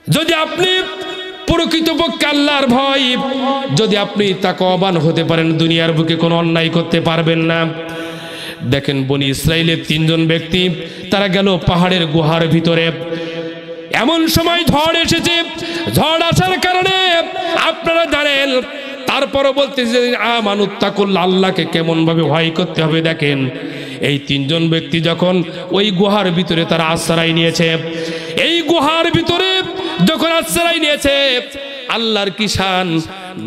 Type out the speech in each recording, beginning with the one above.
যদি আপনি প্রকৃতপক্ষে আল্লাহর ভয়, যদি আপনি তাকওয়াবান হতে পারেন, দুনিয়ার বুকে কোনো অন্যায় করতে পারবেন না। দেখেন বনি ইসরাইলের 3 জন ব্যক্তি, তারা গেল পাহাড়ের গুহার ভিতরে। এমন সময় ঝড় এসেছে, ঝড় আসার কারণে আপনারা জানেন, তারপরও বলতেছে আমানুত্তাকুল্লাহ, আল্লাহকে কেমন ভাবে ভয় করতে হবে। দেখেন এই 3 জন ব্যক্তি যখন ওই গুহার ভিতরে তারা আশ্রয় নিয়েছে, এই গুহার ভিতরে যখন আশ্রয় নিয়েছে, আল্লাহর কি শান,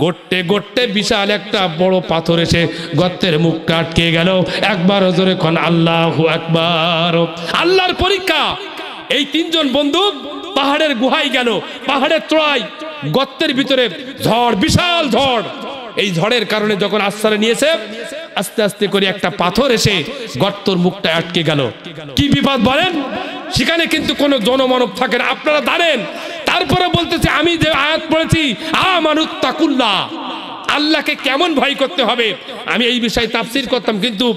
গড়তে গড়তে বিশাল একটা বড় পাথর এসে গর্তের মুখটা আটকে গেল। একবার জোরে কোন আল্লাহু আকবার। আল্লাহর পরীক্ষা। এই 3 জন বন্ধু পাহাড়ের গুহায় গেল, পাহাড়ের চূড়ায় গর্তের ভিতরে ঝড়, বিশাল ঝড়। এই ঝড়ের কারণে যখন আশ্রয় নিয়েছে, আস্তে আস্তে করে একটা পাথর এসে গর্তের মুখটা আটকে গেল। কি বিপদ বলেন! সেখানে কিন্তু কোনো জনমানব থাকে না, আপনারা জানেন। তারপরে বলতেছে, আমি যে আয়াত পড়েছি আমানুত্তাকুল্লাহ, আল্লাহকে কেমন ভয় করতে হবে, আমি এই বিষয়ে তাফসীর করতাম, কিন্তু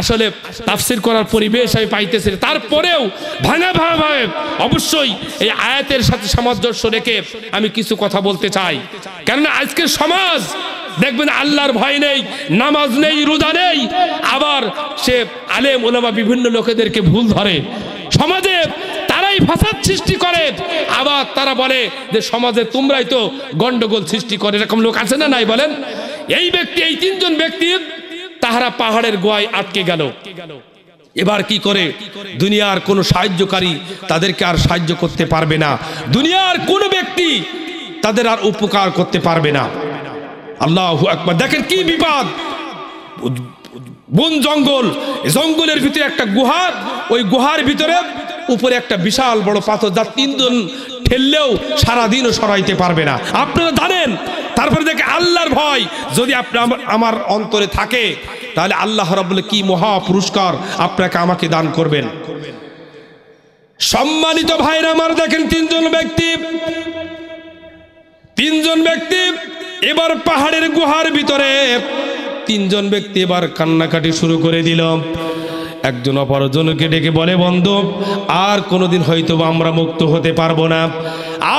আসলে তাফসীর করার পরিবেশ আমি পাইতেছি। তারপরেও ভাঙা ভাবে অবশ্যই এই আয়াতের সাথে সামঞ্জস্য রেখে আমি কিছু কথা বলতে চাই। কেননা আজকের সমাজ দেখবেন আল্লাহর ভয় নেই, নামাজ নেই, রোজা নেই, আবার সে আলেম ওলামা বিভিন্ন লোকেদেরকে ভুল ধরে। সমাজে তারাই ফাসাদ সৃষ্টি করে, আবার তারা বলে যে সমাজে তোমরাই তো গন্ডগোল সৃষ্টি করে। এরকম লোক আছে না নাই বলেন? এই ব্যক্তি, এই 3 জন ব্যক্তি, তাহারা পাহাড়ের গুহায় আটকে গেল। এবার কি করে? দুনিয়ার কোনো সাহায্যকারী তাদেরকে আর সাহায্য করতে পারবে না, দুনিয়ার কোনো ব্যক্তি তাদের আর উপকার করতে পারবে না। আল্লাহু আকবার। দেখেন কি বিপদ! বন জঙ্গল, জঙ্গলের ভিতরে একটা গুহা, ওই গুহার ভিতরে উপরে একটা বিশাল বড় পাথর, যা 3 জন ঠেললেও সারাদিনও সরাইতে পারবে না। আপনারা জানেন। তারপরে দেখে আল্লাহর ভয় যদি আমার অন্তরে থাকে, তাহলে আল্লাহ রাব্বুল কি মহা পুরস্কার আপনাকে আমাকে দান করবেন। সম্মানিত ভাইরা আমার, দেখেন 3 জন ব্যক্তি এবার পাহাড়ের গুহার ভিতরে 3 জন ব্যক্তি এবার কান্নাকাটি শুরু করে দিল। একজন অপরজনকে ডেকে বলে, বন্ধু, আর কোনোদিন হয়তোবা আমরা মুক্ত হতে পারবো না,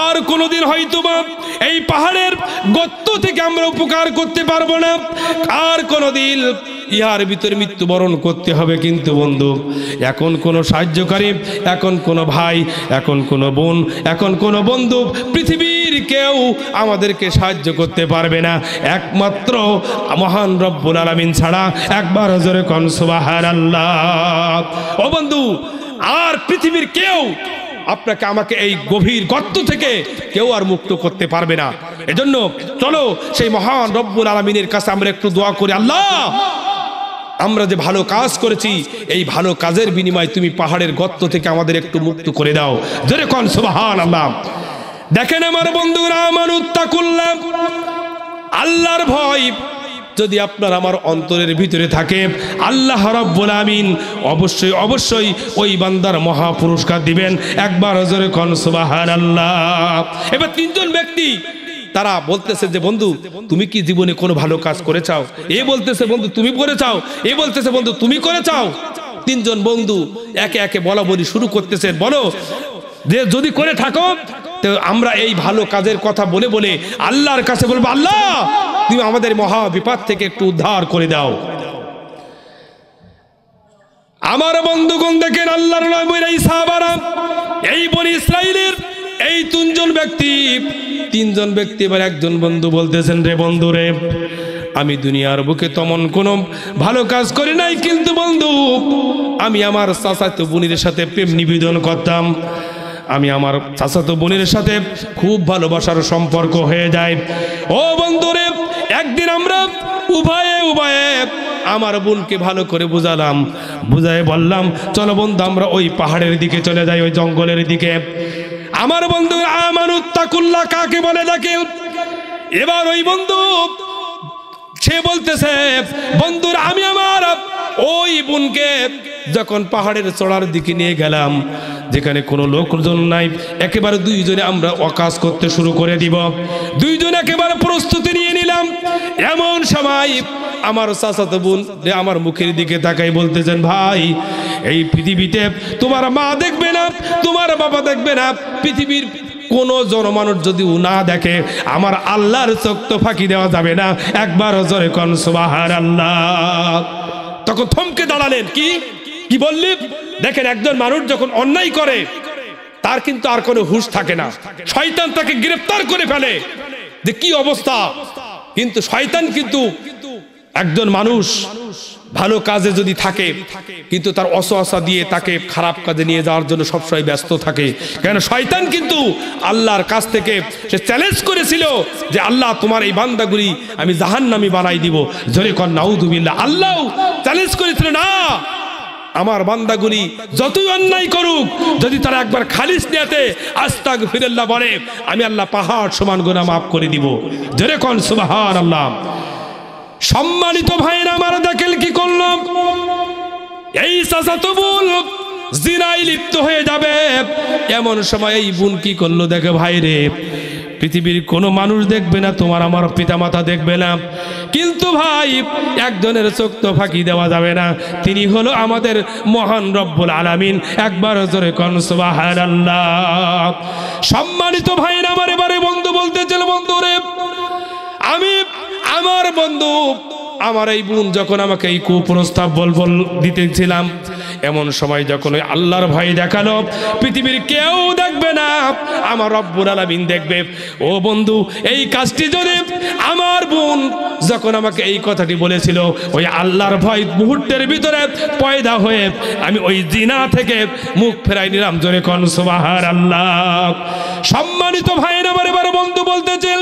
আর কোনোদিন হয়তোবা এই পাহাড়ের গর্ত থেকে আমরা উপকার করতে পারবো না, আর কোনোদিন ইহার ভিতরে মৃত্যুবরণ করতে হবে। কিন্তু বন্ধু, এখন কোনো সাহায্যকারী, এখন কোনো ভাই, এখন কোনো বোন, এখন কোনো বন্ধু, পৃথিবীর কেউ আমাদেরকে সাহায্য করতে পারবে না, একমাত্র মহান রব্বুল আলামিন ছাড়া। একবার জোরে কোন সুবহানাল্লাহ। ও বন্ধু, আর পৃথিবীর কেউ আপনাকে আমাকে এই গভীর গর্ত থেকে কেউ আর মুক্ত করতে পারবে না। এজন্য চলো সেই মহান রব্বুল আলামিনের কাছে আমরা একটু দোয়া করি, আল্লাহ, আমরা যে ভালো কাজ করেছি, এই ভালো কাজের বিনিময়ে তুমি পাহাড়ের গর্ত থেকে আমাদের একটু মুক্ত করে দাও। জোরে কোন সুবহানাল্লাহ। দেখেন আমার বন্ধুরা, আমানুত্তাকুল্লাহ, আল্লাহর ভয় যদি আপনার আমার অন্তরের ভিতরে থাকে, আল্লাহ রাব্বুল আমিন অবশ্যই অবশ্যই ওই বান্দার মহা পুরস্কার দিবেন। একবার জোরে কোন সুবহানাল্লাহ। এবার 3 জন ব্যক্তি তারা বলতেছে যে, বন্ধু, তুমি কি জীবনে কোনো ভালো কাজ করে চাও? এ বলতেছে, বন্ধু তুমি করে চাও। এ বলতেছে, বন্ধু তুমি করে চাও। 3 জন বন্ধু একে একে বলা বলি শুরু করতেছে, বলো যে যদি করে থাকো তো আমরা এই ভালো কাজের কথা বলে বলে আল্লাহর কাছে বলবো, আল্লাহ তুমি আমাদের মহা বিপদ থেকে একটু উদ্ধার করে দাও। আমার বন্ধুগণ, দেখেন আল্লাহর নবীর এই সাহাবারা, এই বনি ইসরাইলের এই 3 জন ব্যক্তি এবার একজন বন্ধু বলতেছেন, রে বন্ধু রে, আমি দুনিয়ার বুকে তেমন কোনো ভালো কাজ করি নাই, কিন্তু বন্ধু আমি আমার চাচাতো বোনের সাথে প্রেম নিবেদন করতাম, আমি আমার চাচাতো বোনের সাথে খুব ভালোবাসার সম্পর্ক হয়ে যায়। ও বন্ধুরে, একদিন আমরা উভয়ে আমার বোনকে ভালো করে বুঝালাম, বুঝায় বললাম, চলো বন্ধু আমরা ওই পাহাড়ের দিকে চলে যাই, ওই জঙ্গলের দিকে। আমার বন্ধু আমানুত্তাকুল্লাহ কাকে বলে দেখে। এবার ওই বন্ধু সে বলতেছে, বন্ধুরা আমি আমার ওই বোনকে যখন পাহাড়ের চড়ার দিকে নিয়ে গেলাম, যেখানে কোনো লোকজন নাই, একেবারে 2 জনে আমরা ওয়াকাজ করতে শুরু করে দিব। 2 জন একেবারে প্রস্তুতি নিয়ে নিলাম। এমন সময় আমার চাচাতো বোন আমার মুখের দিকে তাকাই বলতেছেন, ভাই, এই পৃথিবীতে তোমার মা দেখবে না, তোমার বাবা দেখবে না, পৃথিবীর কোন জনমানুষ যদি না দেখে আমার আল্লাহর চোখ তো ফাঁকি দেওয়া যাবে না। একবার জোরে কোন সুবহানাল্লাহ। তখন থমকে দাঁড়ালেন। কি বললি? দেখেন, একজন মানুষ যখন অন্যায় করে তার কিন্তু আর কোনো হুঁশ থাকে না, শয়তান তাকে গ্রেফতার করে ফেলে। যে কি অবস্থা! কিন্তু শয়তান কিন্তু একজন মানুষ ভালো কাজে যদি থাকে কিন্তু তার অসহসা দিয়ে তাকে খারাপ কাজে নিয়ে যাওয়ার জন্য সবসময় ব্যস্ত থাকে। কেন? শয়তান কিন্তু আল্লাহর কাছ থেকে সে চ্যালেঞ্জ করেছিল যে আল্লাহ তোমার এই বান্দাগুলি আমি জাহান্নামী বানাই দিব। জোরে কর নাউযুবিল্লাহ। আল্লাহ চ্যালেঞ্জ করেছিল, না, আমার বান্দাগুলি যতই অন্যায় করুক যদি তারা একবার খালিস নিয়াতে আস্তাগফিরুল্লাহ বলে আমি আল্লাহ পাহাড় সমান গুনাহ মাফ করে দিব। জোরে কোন সুবহানাল্লাহ। সম্মানিত ভাইরা আমার, দেখেন কি করলাম। এই চাচাতো বোন জিনায় লিপ্ত হয়ে যাবে, এমন সময় এই বোন কি করলো? দেখে ভাইরে, পৃথিবীর কোনো মানুষ দেখবে না, তোমার আমার পিতামাতা দেখবে না, কিন্তু ভাই একজনের চোখ তো ফাঁকি দেওয়া যাবে না, তিনি হলো আমাদের মহান রব্বুল আলামিন। একবার জোরে কোন সুবহানাল্লাহ। সম্মানিত ভাইরা আমার, এবারে বন্ধু বলতে চল, বন্ধু রে, আমি আমার বন্ধু আমার এই বোন যখন আমাকে এই কুপ্রস্তাব বল দিতেছিলাম, এমন সময় যখন ওই আল্লাহর ভয় দেখালো, পৃথিবীর কেউ দেখবে না, আমার রব্বুল আলামিন দেখবে। ও বন্ধু, এই কাজটি যদি আমার বোন যখন আমাকে এই কথাটি বলেছিল, ওই আল্লাহর ভয় মুহূর্তের ভিতরে পয়দা হয়ে আমি ওই জিনা থেকে মুখ ফেরাই নিলাম। জোরে কোন সুবহানাল্লাহ। সম্মানিত ভাইরা আমার, এবার বন্ধু বলতেছেন,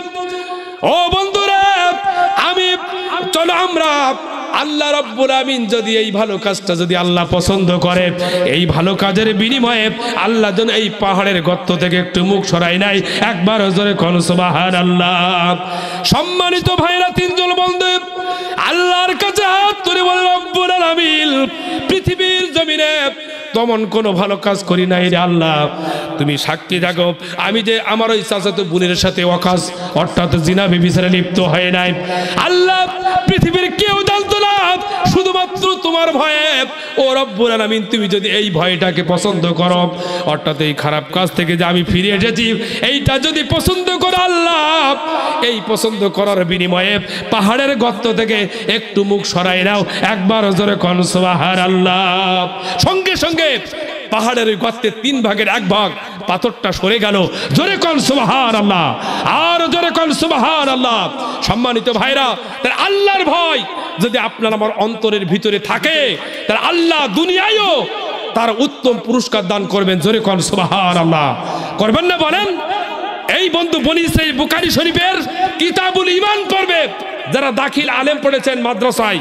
ও বন্ধুরা, আমি চলো আমরা আল্লাহ রাব্বুল আমিন যদি এই ভালো কাজটা যদি আল্লাহ পছন্দ করে, এই ভালো কাজের বিনিময়ে আল্লাহ যেন এই পাহাড়ের গর্ত থেকে একটু মুখ সরাই নাই। একবার জোরে কোন সুবহানাল্লাহ। সম্মানিত ভাইরা, তিনজন বন্ধু আল্লাহর কাছে হাত তুলে বলে, রব্বুল আলামিন, পৃথিবীর জমিনে তেমন কোনো ভালো কাজ করি নাই রে আল্লাহ, তুমি সাক্ষী থাকো, আমি যে আমার ওই চাচাতো বোনের সাথে অকাজ অর্থাৎ জিনা ব্যভিচারে লিপ্ত হয় নাই। আল্লাহ, পৃথিবীর কেউ জানতো না, শুধুমাত্র তোমার ভয়ে ও রব্বুল আলামিন তুমি যদি এই ভয়টাকে পছন্দ করো, অর্থাৎ এই খারাপ কাজ থেকে যে আমি ফিরে এসেছি এইটা যদি পছন্দ করো আল্লাহ, এই পছন্দ করার বিনিময়ে পাহাড়ের গর্ত থেকে একটু মুখ সরাই নাও। একবার জোরে কোন সুবহানাল্লাহ। সঙ্গে সঙ্গে পাহাড়ের গর্তের 3 ভাগের 1 ভাগ পাথরটা সরে গেল। জোরে কোন সুবহানাল্লাহ, আর জোরে কোন সুবহানাল্লাহ। সম্মানিত ভাইরা, তার আল্লাহর ভয় যদি আপনার আমার অন্তরের ভিতরে থাকে, তার আল্লাহ দুনিয়ায়ও তার উত্তম পুরস্কার দান করবেন। জোরে কোন সুবহানাল্লাহ। করবেন না বলেন? এই বন্ধু বনি ইসরাইল বুখারী শরীফের কিতাবুল ঈমান পড়বে, যারা দাখিল আলেম পড়েছেন মাদ্রাসায়,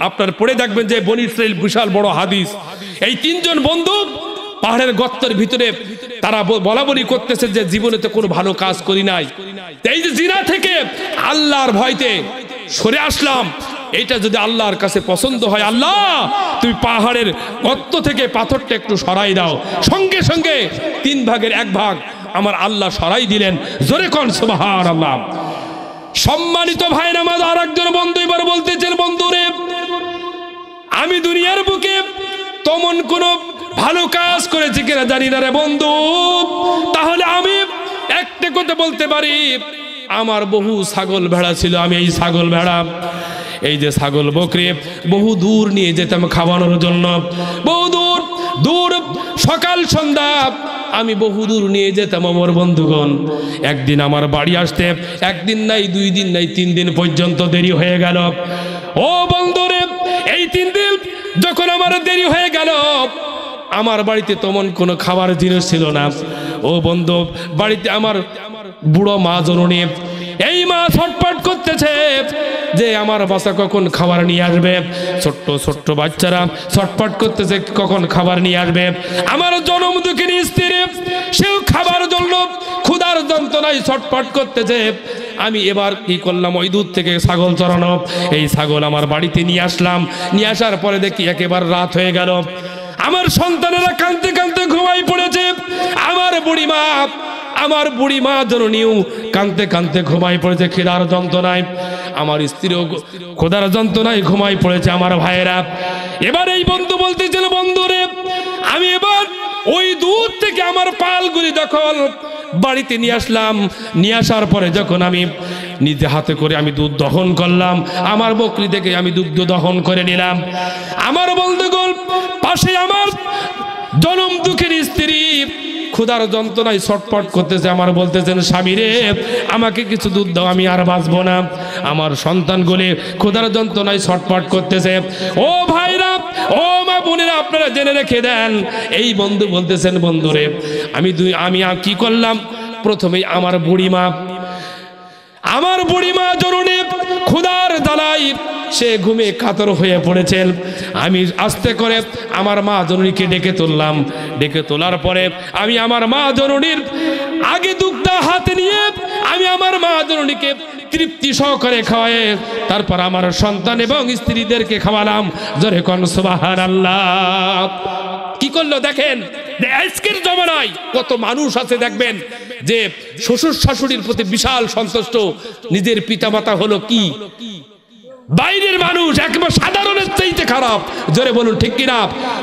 আপনার পড়ে দেখবেন যে বনি ইসরাইল বিশাল বড় হাদিস। এই 3 জন বন্ধু পাহাড়ের গর্তের ভিতরে তারা বলা বলি করতেছে যে জীবনে তো কোনো ভালো কাজ করি নাই, এই যে জিনা থেকে আল্লাহর ভয়তে সরে আসলাম, এটা যদি আল্লাহর কাছে পছন্দ হয়, আল্লাহ তুমি পাহাড়ের গর্ত থেকে পাথরটা একটু সরাই দাও। সঙ্গে সঙ্গে 3 ভাগের 1 ভাগ আমার আল্লাহ সরাই দিলেন। জোরে কোন সুবহানাল্লাহ। সম্মানিত ভাইরা আমার, আর একজন বন্ধু এবার বলতেছেন, বন্ধুরে, আমি দুনিয়ার বুকে তেমন কোন ভালো কাজ করেছি কিনা জানি না রে বন্ধু, তাহলে আমি একটা কথা বলতে পারি, আমার বহু ছাগল ভেড়া ছিল, আমি এই ছাগল ভেড়া, এই যে ছাগল বকরি বহু দূর নিয়ে যেতাম খাওয়ানোর জন্য, বহু দূর দূর, সকাল সন্ধ্যা আমি বহু দূর নিয়ে যেতাম আমার বন্ধুগণ। একদিন আমার বাড়ি আসতে 1 দিন নাই, 2 দিন নাই, 3 দিন পর্যন্ত দেরি হয়ে গেল। ও বন্ধুরে, এই 3 দিন যখন আমার দেরি হয়ে গেল, আমার বাড়িতে তেমন কোনো খাবার জিনিস ছিল না। ও বন্ধু, বাড়িতে আমার বুড়ো মা জননী, এই মা ছটফট করতেছে যে আমার বাচ্চা কখন খাবার নিয়ে আসবে। ছোট্ট ছোট্ট বাচ্চারা ছটফট করতেছে কখন খাবার নিয়ে আসবে। আমার জনম দুঃখিনী স্ত্রী, সেও খাবার জন্য ক্ষুধার যন্ত্রণায় ছটফট করতেছে। আমি এবার কি করলাম, ওই দূর থেকে ছাগল চড়ানো, এই ছাগল আমার বাড়িতে নিয়ে আসলাম। নিয়ে আসার পরে দেখি একেবারে রাত হয়ে গেল। আমার সন্তানেরা কাঁদতে কাঁদতে ঘুমাই পড়েছে। আমার বুড়ি মা জননীও কাঁদতে কাঁদতে ঘুমাই পড়েছে খিদার যন্ত্রণায়। আমার স্ত্রীও ক্ষুধার যন্ত্রণায় ঘুমাই পড়েছে। আমার ভাইয়েরা, এবার এই বন্ধু বলতেছিল, বন্ধুরে, আমি এবার ওই দূর থেকে আমার পালগুলি দখল বাড়িতে নিয়ে আসলাম। নিয়ে আসার পরে যখন আমি নিজে হাতে করে আমি দুধ দহন করলাম, আমার বকরি থেকে আমি দুগ্ধ দহন করে নিলাম। আমার বন্ধুগণ, পাশে আমার জনম দুঃখের স্ত্রী ক্ষুধার যন্ত্রণায় ছটফট করতেছে। আমার বলতেছেন, স্বামী রে, আমাকে কিছু দুধ দাও, আমি আর বাঁচবো না। আমার সন্তানগুলি ক্ষুধার যন্ত্রণায় ছটফট করতেছে। ও ভাইরা, ও মা বোনেরা, আপনারা জেনে রেখে দেন। এই বন্ধু বলতেছেন, বন্ধুরে, আমি কি করলাম? প্রথমেই আমার বুড়িমা জননী ক্ষুধার জ্বালায় সে ঘুমে কাতর হয়ে পড়েছেন। আমি আস্তে করে আমার মা জননীকে ডেকে তুললাম। ডেকে তোলার পরে আমি আমার মা জননীর আগে দুধটা হাতে নিয়ে আমি আমার মা জননীকে তৃপ্তি সহকারে খাওয়ায়ে তারপর আমার সন্তান এবং স্ত্রীদেরকে খাওয়ালাম। জোরে কোন সুবহানাল্লাহ। কি করলো দেখেন, আজকের জমানায় কত মানুষ আছে দেখবেন যে শ্বশুর শাশুড়ির প্রতি বিশাল সন্তুষ্ট, নিজের পিতামাতা হলো কি বাইরের মানুষ, একেবারে সাধারণের চাইতে খারাপ। জোরে বলুন ঠিক কিনা?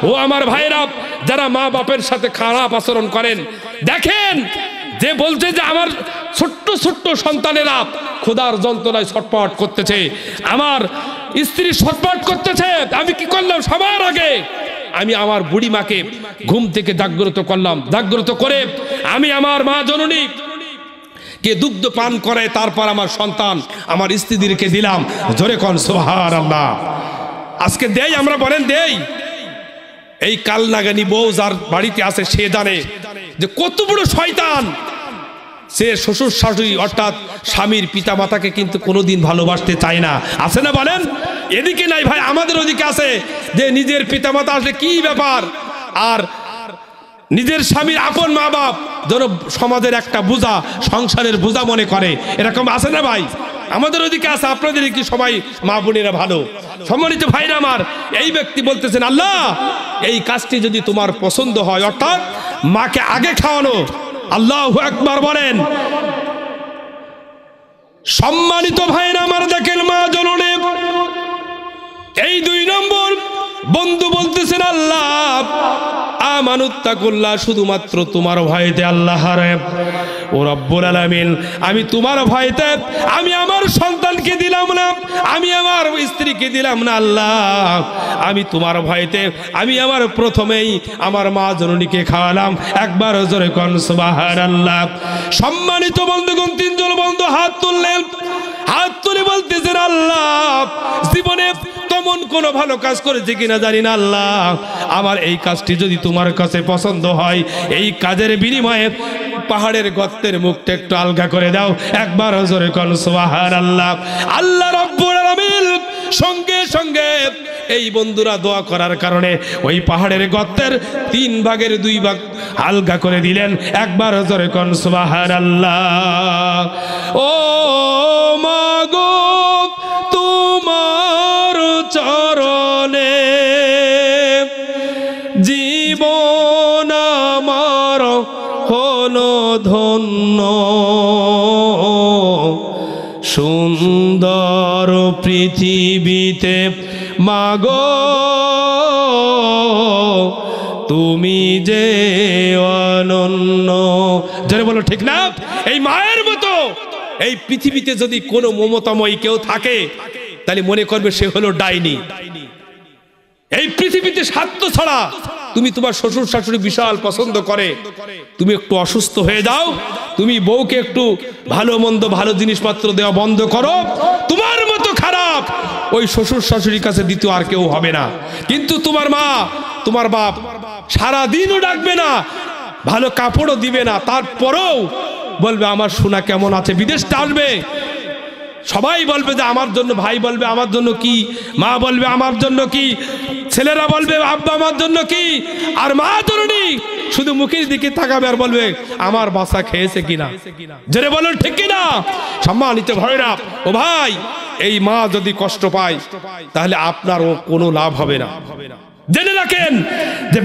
ও আমার ভাইরা, যারা মা বাপের সাথে খারাপ আচরণ করেন, দেখেন যে বলছে যে আমার ছোট্ট ছোট্ট সন্তানেরা ক্ষুধার যন্ত্রণায় ছটফট করতেছে, আমার স্ত্রী ছটফট করতেছে। আমি কি করলাম? সবার আগে আমি আমার বুড়ি মাকে ঘুম থেকে জাগ্রত করলাম। জাগ্রত করে আমি আমার মা জননী কে দুগ্ধ পান করে তারপর আমার সন্তান, আমার স্ত্রীদেরকে দিলাম। জোরে কোন সুবহানাল্লাহ। আজকে দেই আমরা, বলেন দেই? এই কাল নাগানি বউ যার বাড়িতে আছে সে জানে যে কত বড় শয়তান সে। শ্বশুর শাশুড়ি অর্থাৎ স্বামীর পিতা মাতাকে কিন্তু কোনোদিন ভালোবাসতে চায় না। আছে না বলেন? এদিকে নাই ভাই, আমাদের ওদিকে আছে যে নিজের পিতা মাতা আসলে কি ব্যাপার, আর নিজের স্বামীর আপন মা বাপ যেন সমাজের একটা বোঝা, সংসারের বোঝা মনে করে। এরকম আছে না ভাই? আমাদের ওদিকে আছে। আপনাদের কি সবাই মা বোনেরা ভালো? সম্মানিত ভাইরা আমার, এই ব্যক্তি বলতেছেন, আল্লাহ এই কাজটি যদি তোমার পছন্দ হয়, অর্থাৎ মাকে আগে খাওয়ানো। আল্লাহু আকবার বলেন। সম্মানিত ভাইরা আমার, দেখেন মা জননী এই 2 নম্বর বন্ধু বলতেছেন, আল্লাহ আমানুত্তাকুল্লাহ, শুধুমাত্র তোমার ভয়তে আল্লাহরে ও রব্বুল আলামিন, আমি তোমার ভয়তে আমি আমার সন্তানকে দিলাম না, আমি আমার স্ত্রীকে দিলাম না। আল্লাহ আমি তোমার ভয়তে আমি আমার প্রথমেই আমার মা জননীকে খাওয়ালাম। একবার জোরে কোন সুবহানাল্লাহ। সম্মানিত বন্ধুগণ, 3 জন বন্ধু হাত তুললেন। হাত তুলে বলতেছেন, আল্লাহ জীবনে তেমন কোনো ভালো কাজ করেছে কিনা জানি না, আল্লাহ আমার এই কাজটি যদি তোমার কাছে পছন্দ হয়, এই কাজের বিনিময়ে পাহাড়ের গর্তের মুখটা একটু আলগা করে দাও। একবার জোরে কোন সুবহানাল্লাহ। আল্লাহ রাব্বুল আলামিন সঙ্গে সঙ্গে এই বন্ধুরা দোয়া করার কারণে ওই পাহাড়ের গর্তের 3 ভাগের 2 ভাগ আলগা করে দিলেন। একবার জোরে কোন সুবহানাল্লাহ। ও মাগো তোমার চরণে জীবন আমার হলো ধন্য, সুন্দর পৃথিবীতে মাগো তুমি যে অনন্য। যারা বলো ঠিক না? এই মায়ের মতো এই পৃথিবীতে যদি কোনো মমতাময়ী কেউ থাকে তাহলে মনে করবে সে হলো ডাইনি। এই পৃথিবীতে স্বার্থ ছাড়া তুমি তোমার শ্বশুর শাশুড়ি বিশাল পছন্দ করে, তুমি একটু অসুস্থ হয়ে যাও, তুমি বউকে একটু ভালো মন্দ ভালো জিনিসপত্র দেওয়া বন্ধ করো, তোমার মতো খারাপ ওই শ্বশুর শাশুড়ির কাছে দ্বিতীয় আর কেউ হবে না। কিন্তু তোমার মা তোমার বাপ সারাদিনও ডাকবে না, ভালো কাপড়ও দিবে না, তারপরেও বলবে আমার সোনা কেমন আছে। বিদেশটা আসবে, সবাই বলবে যে আমার জন্য, ভাই বলবে আমার জন্য কি, মা বলবে আমার জন্য কি, ছেলেরা বলবে আব্বা আমার জন্য কি, আর মা জননী শুধু মুখের দিকে তাকাবে আর বলবে আমার বাচ্চা খেয়েছে কিনা। জেনে বলুন ঠিক কিনা? সম্মানিত ভাইরা ও ভাই, এই মা যদি কষ্ট পায় তাহলে আপনারও কোনো লাভ হবে না। জেনে রাখেন যে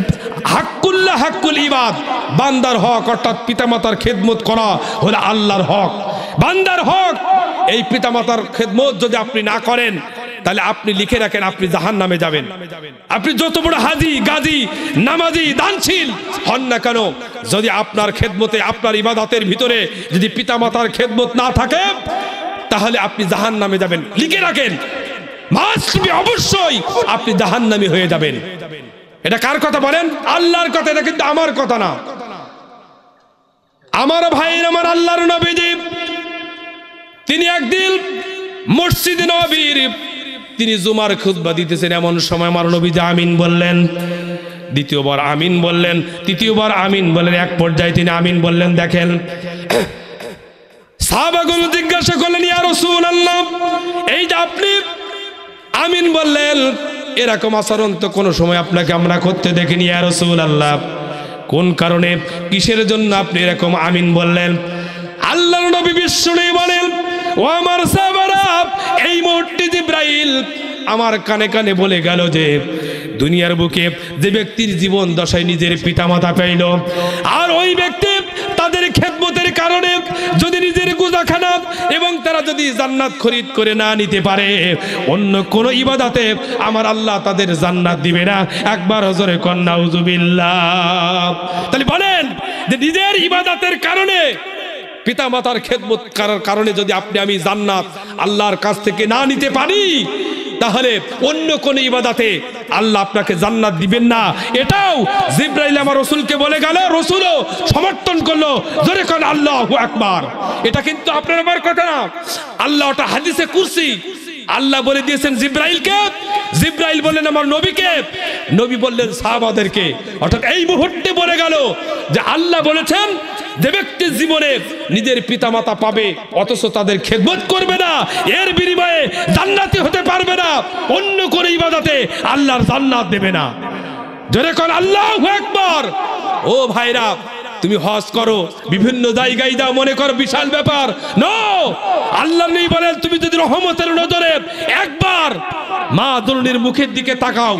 হাক্কুল্লাহ হাক্কুল ইবাদ, বান্দার হক অর্থাৎ পিতামাতার খেদমত করা হলো আল্লাহর হক। বান্দার হক, এই পিতামাতার খেদমত যদি আপনি না করেন তাহলে আপনি লিখে রাখেন আপনি জাহান্নামে যাবেন। আপনি যত বড় হাজি গাজী নামাজি দানশীল হন না কেন, যদি আপনার খেদমতে আপনার ইবাদতের ভিতরে যদি পিতামাতার খেদমত না থাকে তাহলে আপনি জাহান্নামে যাবেন। লিখে রাখেন অবশ্যই আপনি জাহান্নামী হয়ে যাবেন। এটা কার কথা বলেন? আল্লাহর কথা, এটা কিন্তু আমার কথা না। আমার ভাইয়ের, আমার আল্লাহর নবীজি তিনি একদিন মসজিদে নববীর তিনি জুমার খুতবা দিতেছেন, এমন সময় আমার নবীজি আমিন বললেন, দ্বিতীয়বার আমিন বললেন, তৃতীয়বার আমিন বললেন, এক পর্যায়ে তিনি আমিন বললেন। দেখেন সাহাবাগণ জিজ্ঞাসা করলেন, ইয়া রাসূলুল্লাহ, এই যে আপনি আমিন বললেন, এরকম আচরণ তো কোনো সময় আপনাকে আমরা করতে দেখিনি ইয়া রাসূলুল্লাহ, কোন কারণে, কিসের জন্য আপনি এরকম আমিন বললেন? আল্লাহর নবী বিশ্বনবী বলেন, ও আমার সাহাবারা, এই মুহূর্তে জিবরাইল আমার কানে কানে বলে গেল যে দুনিয়ার বুকে যে ব্যক্তির জীবন দশায় নিজের পিতামাতা পাইল, আর ওই ব্যক্তি তাদের খেদমতের কারণে যদি নিজের গুজাখানা এবং তারা যদি জান্নাত খরিদ করে না নিতে পারে, অন্য কোন ইবাদতে আমার আল্লাহ তাদের জান্নাত দিবে না। একবার হযরে কন্যা উযুবিল্লাহ। তাহলে বলেন যে নিজের ইবাদতের কারণে পিতামাতার খেদমত করার কারণে যদি আপনি আমি জান্নাত আল্লাহর কাছ থেকে না নিতে পারি, তাহলে অন্য কোন ইবাদতে আল্লাহ আপনাকে জান্নাত দিবেন না। এটাও জিবরাইল আমার রাসূলকে বলে গেল, রাসূলও সমর্থন করলো, জোরে কোন আল্লাহু আকবার। এটা কিন্তু আপনার আমার কথা না, আল্লাহ ওটা হাদিসে কুরসি আল্লাহ বলে দিয়েছেন জিবরাইলকে, জিবরাইল বললেন আমার নবীকে, নবী বললেন সাহাবাদেরকে। অর্থাৎ এই মুহূর্তে বলে গেল যে আল্লাহ বলেছেন যে ব্যক্তি জীবনে নিজের পিতামাতা পাবে অথচ তাদের খেদমত করবে না, এর বিনিময়ে জান্নাতি হতে পারবে না, অন্য কোন ইবাদতে আল্লাহর জান্নাত দেবে না। জোরে কোন আল্লাহু আকবার। ও ভাইরা, তুমি হজ করো, বিভিন্ন জায়গায় দাও, মনে করো বিশাল ব্যাপার। নো, আল্লাহ নেই বলেন তুমি যদি রহমতের নজরে একবার মা জননীর মুখের দিকে তাকাও,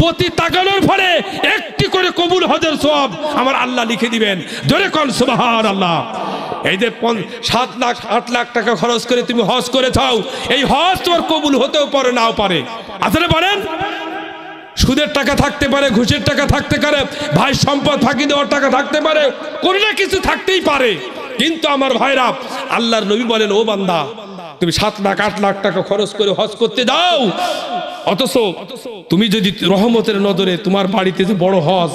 প্রতি তাকানোর ফলে একটি করে কবুল হজের সওয়াব আমার আল্লাহ লিখে দিবেন। জোরে কোন সুবহানাল্লাহ। এই যে 7 লাখ 8 লাখ টাকা খরচ করে তুমি হজ করে থাও, এই হজ তোমার কবুল হতেও পারে নাও পারে। আসলে বলেন, সুদের টাকা থাকতে পারে, ঘুষের টাকা থাকতে পারে, ভাই সম্পদ ফাঁকি দেওয়ার টাকা থাকতে পারে, কোনো না কিছু থাকতেই পারে। কিন্তু আমার ভাইরা, আল্লাহর নবী বলেন, ও বান্দা, তুমি 7 লাখ 8 লাখ টাকা খরচ করে হজ করতে দাও, অথচ তুমি যদি রহমতের নজরে তোমার বাড়িতে যে বড় হজ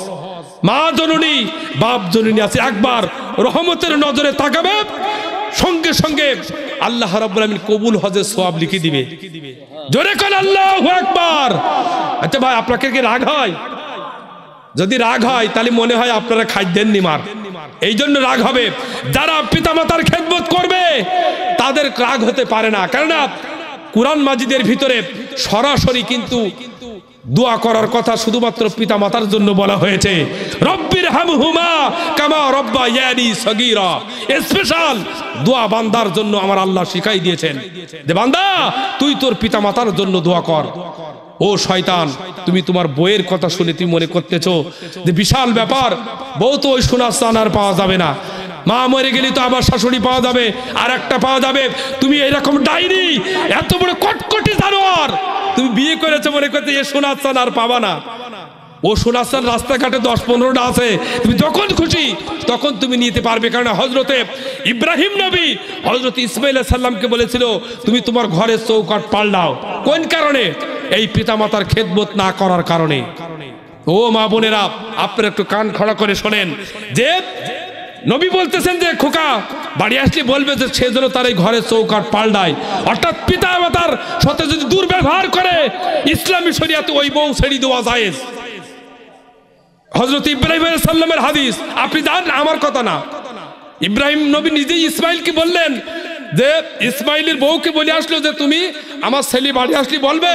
মা জননী বাপ জননী আছে, একবার রহমতের নজরে তাকাবে, সঙ্গে সঙ্গে আল্লাহ রাব্বুল আলামিন কবুল হজের সওয়াব লিখে দিবে। জোরে কোন আল্লাহু আকবার। আচ্ছা ভাই, আপনাকে কি রাগ হয়? যদি রাগ হয় তাহলে মনে হয় আপনারা খাদ্যের নিমার, এই জন্য রাগ হবে। যারা পিতামাতার খেদমত করবে তাদের রাগ হতে পারে না, কেননা কুরআন মাজিদের ভিতরে সরাসরি কিন্তু দোয়া করার কথা শুধুমাত্র পিতামাতার জন্য বলা হয়েছে। রব্বির হামহুমা কামা রব্বায়ানি সগীরা, স্পেশাল দোয়া বান্দার জন্য আমার আল্লাহ শিখাই দিয়েছেন যে বান্দা তুই তোর পিতামাতার জন্য দোয়া কর। ও শয়তান, তুমি তোমার বইয়ের কথা শুনে তুমি মনে করতেছো যে বিশাল ব্যাপার, বউ তো ওই সোনার চান আর পাওয়া যাবে না, মা মরে গেলে তো আবার শাশুড়ি পাওয়া যাবে, আর একটা পাওয়া যাবে। তুমি এরকম ডাইনি, এত বড় কটকটি জানোয়ার, তুমি বিয়ে করেছো মনে করতে এ সোনার চান আর পাবা না। ও সোনার চান রাস্তাঘাটে 10-15টা আছে, তুমি যখন খুশি তখন তুমি নিতে পারবে। কারণ হযরতে ইব্রাহিম নবী হযরত ইসমাঈল আলাইহিস সালামকে বলেছিল তুমি তোমার ঘরের চৌকাঠ পাল্টাও। কোন কারণে? এই পিতামাতার খেদমত না করার কারণে। ও মা বোনেরা, আপনারা একটু কান খড়া করে শোনেন যে নবী বলতেছেন যে খোকা বাড়ি আসলে বলবে যে সে যেন তার এই ঘরের চৌকাঠ পাল্টায়। অর্থাৎ পিতামাতার সাথে যদি দুর্ব্যবহার করে ইসলামী শরীয়তে ওই বউ ছেড়ে দেওয়া জায়েজ। হযরত ইব্রাহিম আলাইহিস সালামের হাদিস, আপনি জানেন, আমার কথা না। ইব্রাহিম নবী নিজেই ইসমাইলকে বললেন যে ইসমাইলের বউকে বলে আসলো যে তুমি আমার ছেলে বাড়ি আসলে বলবে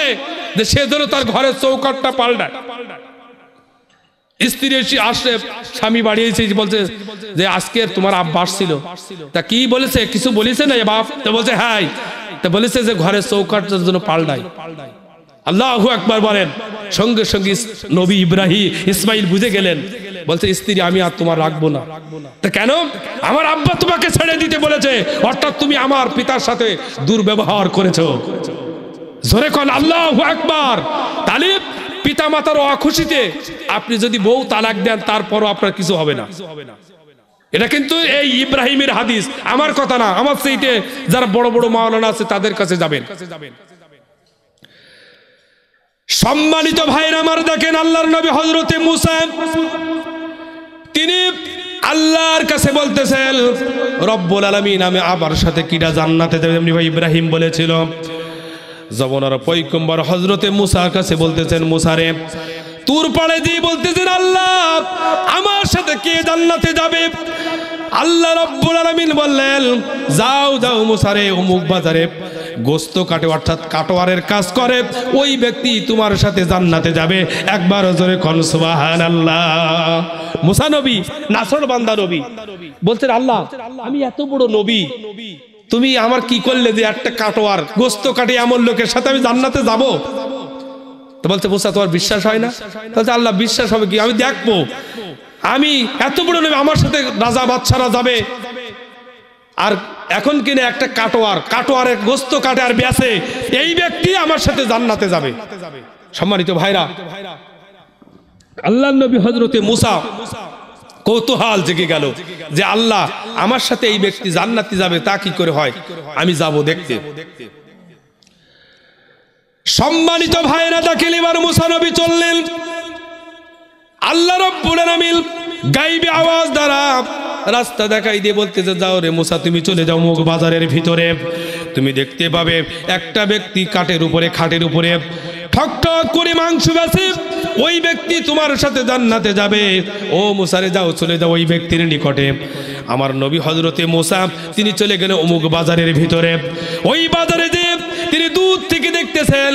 যে সে যেন তার ঘরের চৌকাঠটা পাল্টায়। স্ত্রী আসলে স্বামী বাড়ি এসে বলছে যে আজকে তোমার আব্বা আসছিল, তা কি বলেছে? কিছু বলেছে না বাপ? তো বলছে হ্যাঁ, তা বলেছে যে ঘরের চৌকাঠটার জন্য পাল্টায়। আল্লাহু আকবার বলেন। সঙ্গে সঙ্গে নবী ইসমাইল বুঝে গেলেন, বলছে স্ত্রী আমি আর তোমার রাখবো না। তা কেন? আমার আব্বা তোমাকে ছেড়ে দিতে বলেছে, অর্থাৎ তুমি আমার পিতার সাথে দুর্ব্যবহার করেছো। জোরে কোন আল্লাহু আকবার। তাহলে পিতা মাতার অখুশিতে আপনি যদি বউ তালাক দেন তারপরও আপনার কিছু হবে না। এটা কিন্তু এই ইব্রাহিমের হাদিস, আমার কথা না, আমার সেইটে যারা বড় বড় মাওলানা আছে তাদের কাছে যাবেন। সম্মানিত ভাইরা আমার, দেখেন আল্লাহর নবী হযরতে মুসা তিনি আল্লাহর কাছে বলতেছেন রব্বুল আলামিন আমি আবার সাথে কিডা জান্নাতে যাবে, এমনি ভাই ইব্রাহিম বলেছিল। জবনার পয়গম্বর হযরতে মুসার কাছে বলতেছেন মুসা রে তুর পাড়ে দিয়ে বলতেছেন আল্লাহ আমার সাথে কে জান্নাতে যাবে। আল্লাহ রাব্বুল আলামিন বললেন যাও যাও মুসা রে অমুক বাজারে গোস্ত কাটে অর্থাৎ কাটোয়ারের কাজ করে ওই ব্যক্তি তোমার সাথে জান্নাতে যাবে। একবার জোরে কোন সুবহানাল্লাহ। মুসা নবী নাসর বান্দা নবী বলছেন আল্লাহ আমি এত বড় নবী তুমি আমার কি করলে যে একটা কাটোয়ার গোস্ত কাটে এমন লোকের সাথে আমি জান্নাতে যাব। তো বলছে মুসা তোমার বিশ্বাস হয় না? বলছে আল্লাহ বিশ্বাস হবে কি, আমি দেখবো আমি এত বড় নবী আমার সাথে রাজা বাদশারা যাবে আর এখন কিনে একটা কাটোয়ারের গোস্ত কাটে আর বেচে এই ব্যক্তি আমার সাথে জান্নাতে যাবে। সম্মানিত ভাইরা, আল্লাহর নবী হযরতে মুসা কৌতূহল জেগে গেল যে আল্লাহ আমার সাথে এই ব্যক্তি জান্নাতে যাবে তা কি করে হয়, আমি যাব দেখতে। সম্মানিত ভাইরা, দেখেন এবার মুসা নবী চললেন। আল্লাহ রাব্বুল আলামিন গায়বী আওয়াজ দ্বারা রাস্তা দেখাই দিয়ে বলতেছে যাও রে মুসা তুমি চলে যাও মুখ বাজারের ভিতরে, তুমি দেখতে পাবে একটা ব্যক্তি খাটের উপরে ঠক ঠক করে মাংস বেচে ওই ব্যক্তি তোমার সাথে জান্নাতে যাবে। ও মুসা রে যাও চলে যাও ওই ব্যক্তির নিকটে। আমার নবী হযরতে মুসা তিনি চলে গেলেন অমুক বাজারের ভিতরে। ওই বাজারে যে তিনি দূর থেকে দেখতেছেন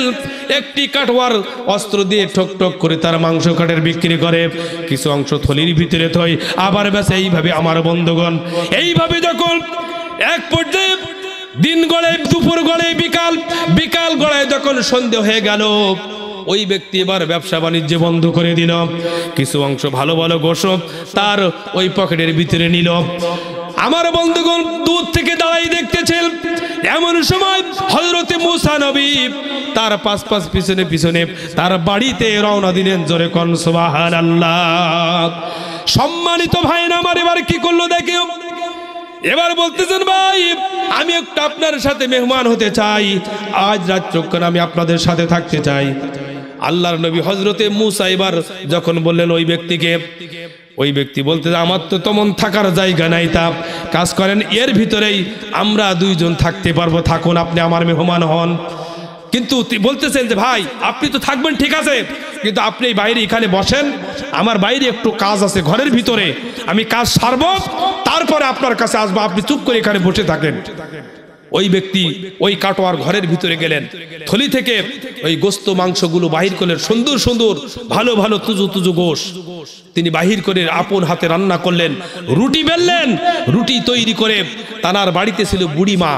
একটি কাটোয়ার অস্ত্র দিয়ে ঠক ঠক করে তার মাংস কাটের বিক্রি করে, কিছু অংশ থলির ভিতরে থই আবার বেচে। এইভাবে আমার বন্ধুগণ এইভাবে যখন এক পর্যায়ে দিন গড়ে দুপুর গড়ে বিকাল গড়ায় যখন সন্ধ্যা হয়ে গেল ওই ব্যক্তি এবার ব্যবসা বাণিজ্য বন্ধ করে দিল। কিছু অংশ ভালো ভালো গোশত তার ওই পকেটের ভিতরে নিল। আমার বন্ধুগণ দূর থেকে দাঁড়াই দেখতেছেন। এমন সময় হযরতে মুসা নবী তার পাশ পিছনে তার বাড়িতে রওনা দিলেন। জোরে কোন সুবহানাল্লাহ। সম্মানিত ভাইরা আমার, এবার কি করলো দেখো, এবার বলতেছেন ভাই আমি একটু আপনার সাথে মেহমান হতে চাই, আজ রাতটুকুন আমি আপনাদের সাথে থাকতে চাই। আল্লাহর নবী হযরতে মুসা এবার যখন বললেন ওই ব্যক্তিকে, ওই ব্যক্তি বলতে আমার তো তেমন থাকার জায়গা নাই, তা কাজ করেন এর ভিতরেই আমরা দুইজন থাকতে পারবো, থাকুন আপনি আমার মেহমান হন। কিন্তু বলতেছেন যে ভাই আপনি তো থাকবেন ঠিক আছে, কিন্তু আপনি বাইরে এখানে বসেন, আমার বাইরে একটু কাজ আছে ঘরের ভিতরে, আমি কাজ সারবো তারপরে আপনার কাছে আসবো, আপনি চুপ করে এখানে বসে থাকেন। ওই ব্যক্তি ওই কাটোয়ার ঘরের ভিতরে গেলেন, থলি থেকে ওই গোস্ত মাংসগুলো বাহির করলেন, সুন্দর সুন্দর ভালো ভালো তুজু গোশ তিনি বাহির করে আপন হাতে রান্না করলেন। রুটি বেললেন, রুটি তৈরি করে তানার বাড়িতে ছিল বুড়ি মা,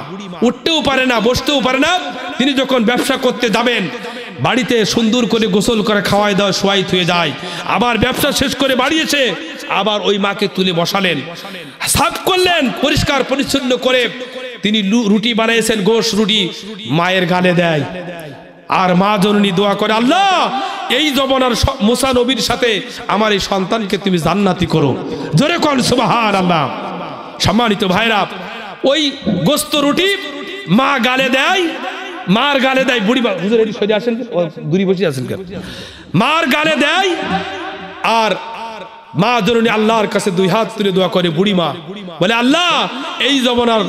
উঠতেও পারে না বসতেও পারে না। তিনি যখন ব্যবসা করতে যাবেন বাড়িতে সুন্দর করে গোসল করে খাওয়াই দাওয়া শোয়াই থুয়ে যায়। আবার ব্যবসা শেষ করে বাড়ি এসে আবার ওই মাকে তুলে বসালেন, সাফ করলেন, পরিষ্কার পরিচ্ছন্ন করে তিনি রুটি বানিয়েছেন, গোশ রুটি মায়ের গালে দেয়। আর মা জননী দোয়া করে আল্লাহ এই জমানার মুসা নবীর সাথে আমার এই সন্তানকে তুমি জান্নাতি করো। জোরে কোন সুবহানাল্লাহ। সম্মানিত ভাইরা, ওই গোস্ত রুটি মা গালে দেয়, মার গালে দেয় বুড়ি মা, হুজুর এটি সরে আসেন, দূরে বসে আছেন কেন, মার গালে দেয়। আর মা জননী আল্লাহর কাছে দুই হাত তুলে দোয়া করে, বুড়ি মা বলে আল্লাহ এই জমানার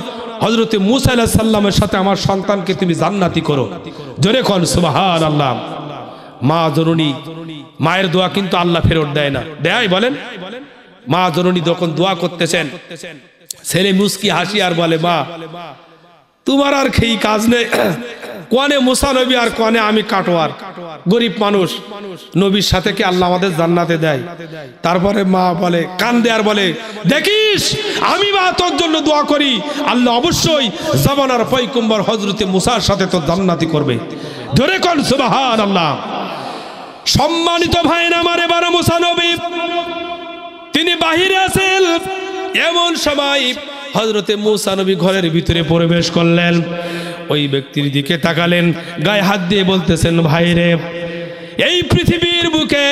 হযরতে মুসা আলাইহিস সালামের সাথে আমার সন্তানকে তুমি জান্নাতি করো। জোরে কোন সুবহানাল্লাহ। মা জননী মায়ের দোয়া কিন্তু আল্লাহ ফেরত দেয় না, দেয় বলেন? মা জননী যখন দোয়া করতেছেন ছেলে মুস্কি হাসি আর বলে মা তোমার আর খেই কাজ নেই, কোনে মুসা নবী আর কোনে আমি কাটোয়ার গরিব মানুষ, নবীর সাথে কি আল্লাহ আমাদের জান্নাতে দেয়? তারপরে মা বলে কান্দে আর বলে দেখিস আমি মা তোর জন্য দোয়া করি, আল্লাহ অবশ্যই জামানার পয়গম্বর হযরতে মুসার সাথে তো জান্নাতি করবে। জোরে কোন সুবহানাল্লাহ। সম্মানিত ভাইরা আমার, এবার মুসা নবী তিনি বাহিরে আছেন। এমন সময় হযরতে মুসা নবী ঘরের ভিতরে প্রবেশ করলেন। ওই ব্যক্তির দিকে তাকালেন, গায়ে হাত দিয়ে বলতেছেন, ভাই রে, এই পৃথিবীর বুকে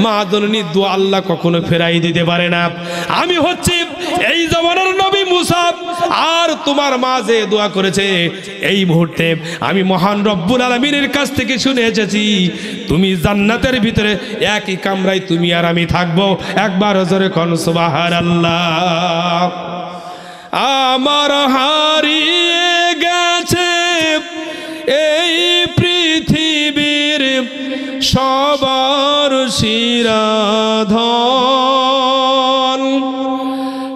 মা জননীর দোয়া আল্লাহ কখনো ফেরাই দিতে পারে না। আমি হচ্ছি এই জমানার নবী মুসা, আর তোমার মা যে দোয়া করেছে এই মুহূর্তে আমি মহান রব্বুল আলামিনের কাছ থেকে শুনে এসেছি, তুমি জান্নাতের ভিতরে একই কামরায় তুমি আর আমি থাকবো। একবার জোরে কোন সুবহানাল্লাহ। আমার হারিয়ে গেছে এই পৃথিবীর সবার শিরাধন,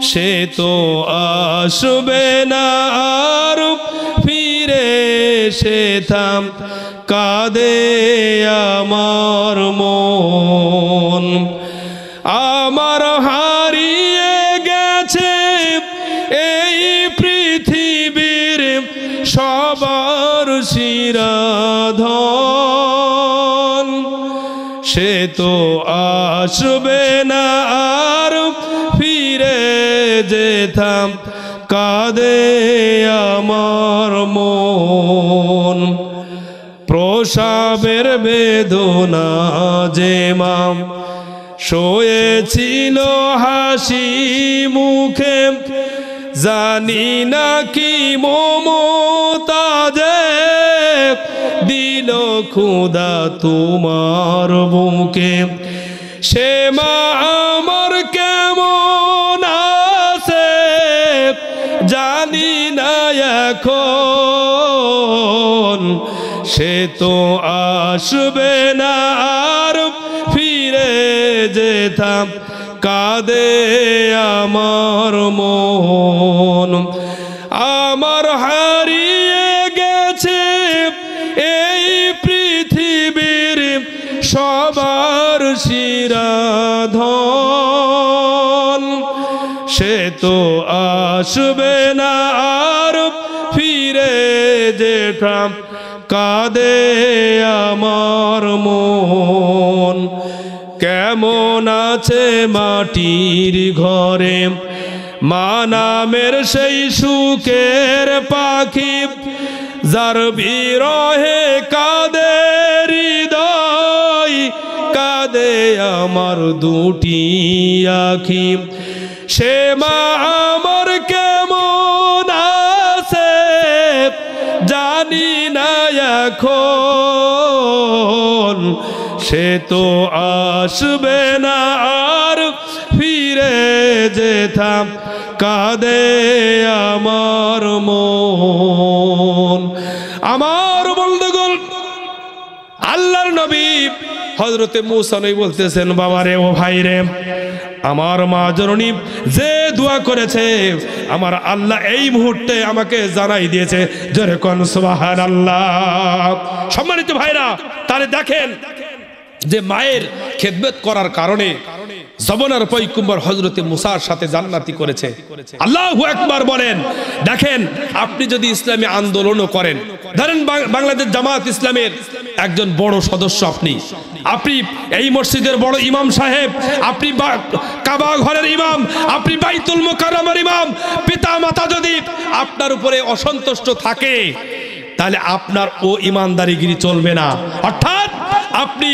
সে তো আসবে না আর ফিরে, সে থাম কাঁদে আমার মন। আমার হারিয়ে গেছে এই পৃথিবীর সবার শিরাধন, সে তো আসবে না আর ফিরে, যেতাম কাঁদে আমার মন। প্রসবের বেদনা যে মাম শোয়েছিল হাসি মুখে, জানি না কি মমতা যে দিল খোদা তোমার বুকে, সে মা আমার কেমন আছে জানি না এখন, সে তো আসবে না আর ফিরে, যেতাম কাঁদে আমার মন। আমার হারিয়ে গেছে এই পৃথিবীর সবার শিরাধন, সে তো আসবে না আর ফিরে, যেতাম কাঁদে আমার মন। কেমন আছে মাটির ঘরে মা নামের সেই সুখের পাখি, যার বিরহে কাঁদে হৃদয়, কাঁদে আমার দুটি আখি, সে মা আমার কেমন আছে জানি না এখন, সে তো আসবে না আর ফিরে, যেতাম কাঁদে আমার মন। আমার বন্ধুগণ, আল্লাহর নবী হযরতে মূসা নবী বলতেছেন, বাবা রে, ও ভাই রে, আমার মা জননী যে দোয়া করেছে আমার আল্লাহ এই মুহূর্তে আমাকে জানাই দিয়েছে। জোরে কোন সুবহানাল্লাহ। সম্মানিত ভাইরা, তাহলে দেখেন যে মায়ের খেদমত করার কারণে জমানার পয়গম্বর হযরতে মুসার সাথে জান্নাতি করেছে। আল্লাহু আকবার বলেন। দেখেন, আপনি যদি ইসলামী আন্দোলনও করেন, ধরেন বাংলাদেশ জামাত ইসলামের একজন বড় সদস্য, আপনি এই মসজিদের বড় ইমাম সাহেব, আপনি কাবা ঘরের ইমাম, আপনি বাইতুল মুকাররমের ইমাম, পিতা মাতা যদি আপনার উপরে অসন্তুষ্ট থাকে তাহলে আপনার ও ইমানদারিগিরি চলবে না। অর্থাৎ আপনি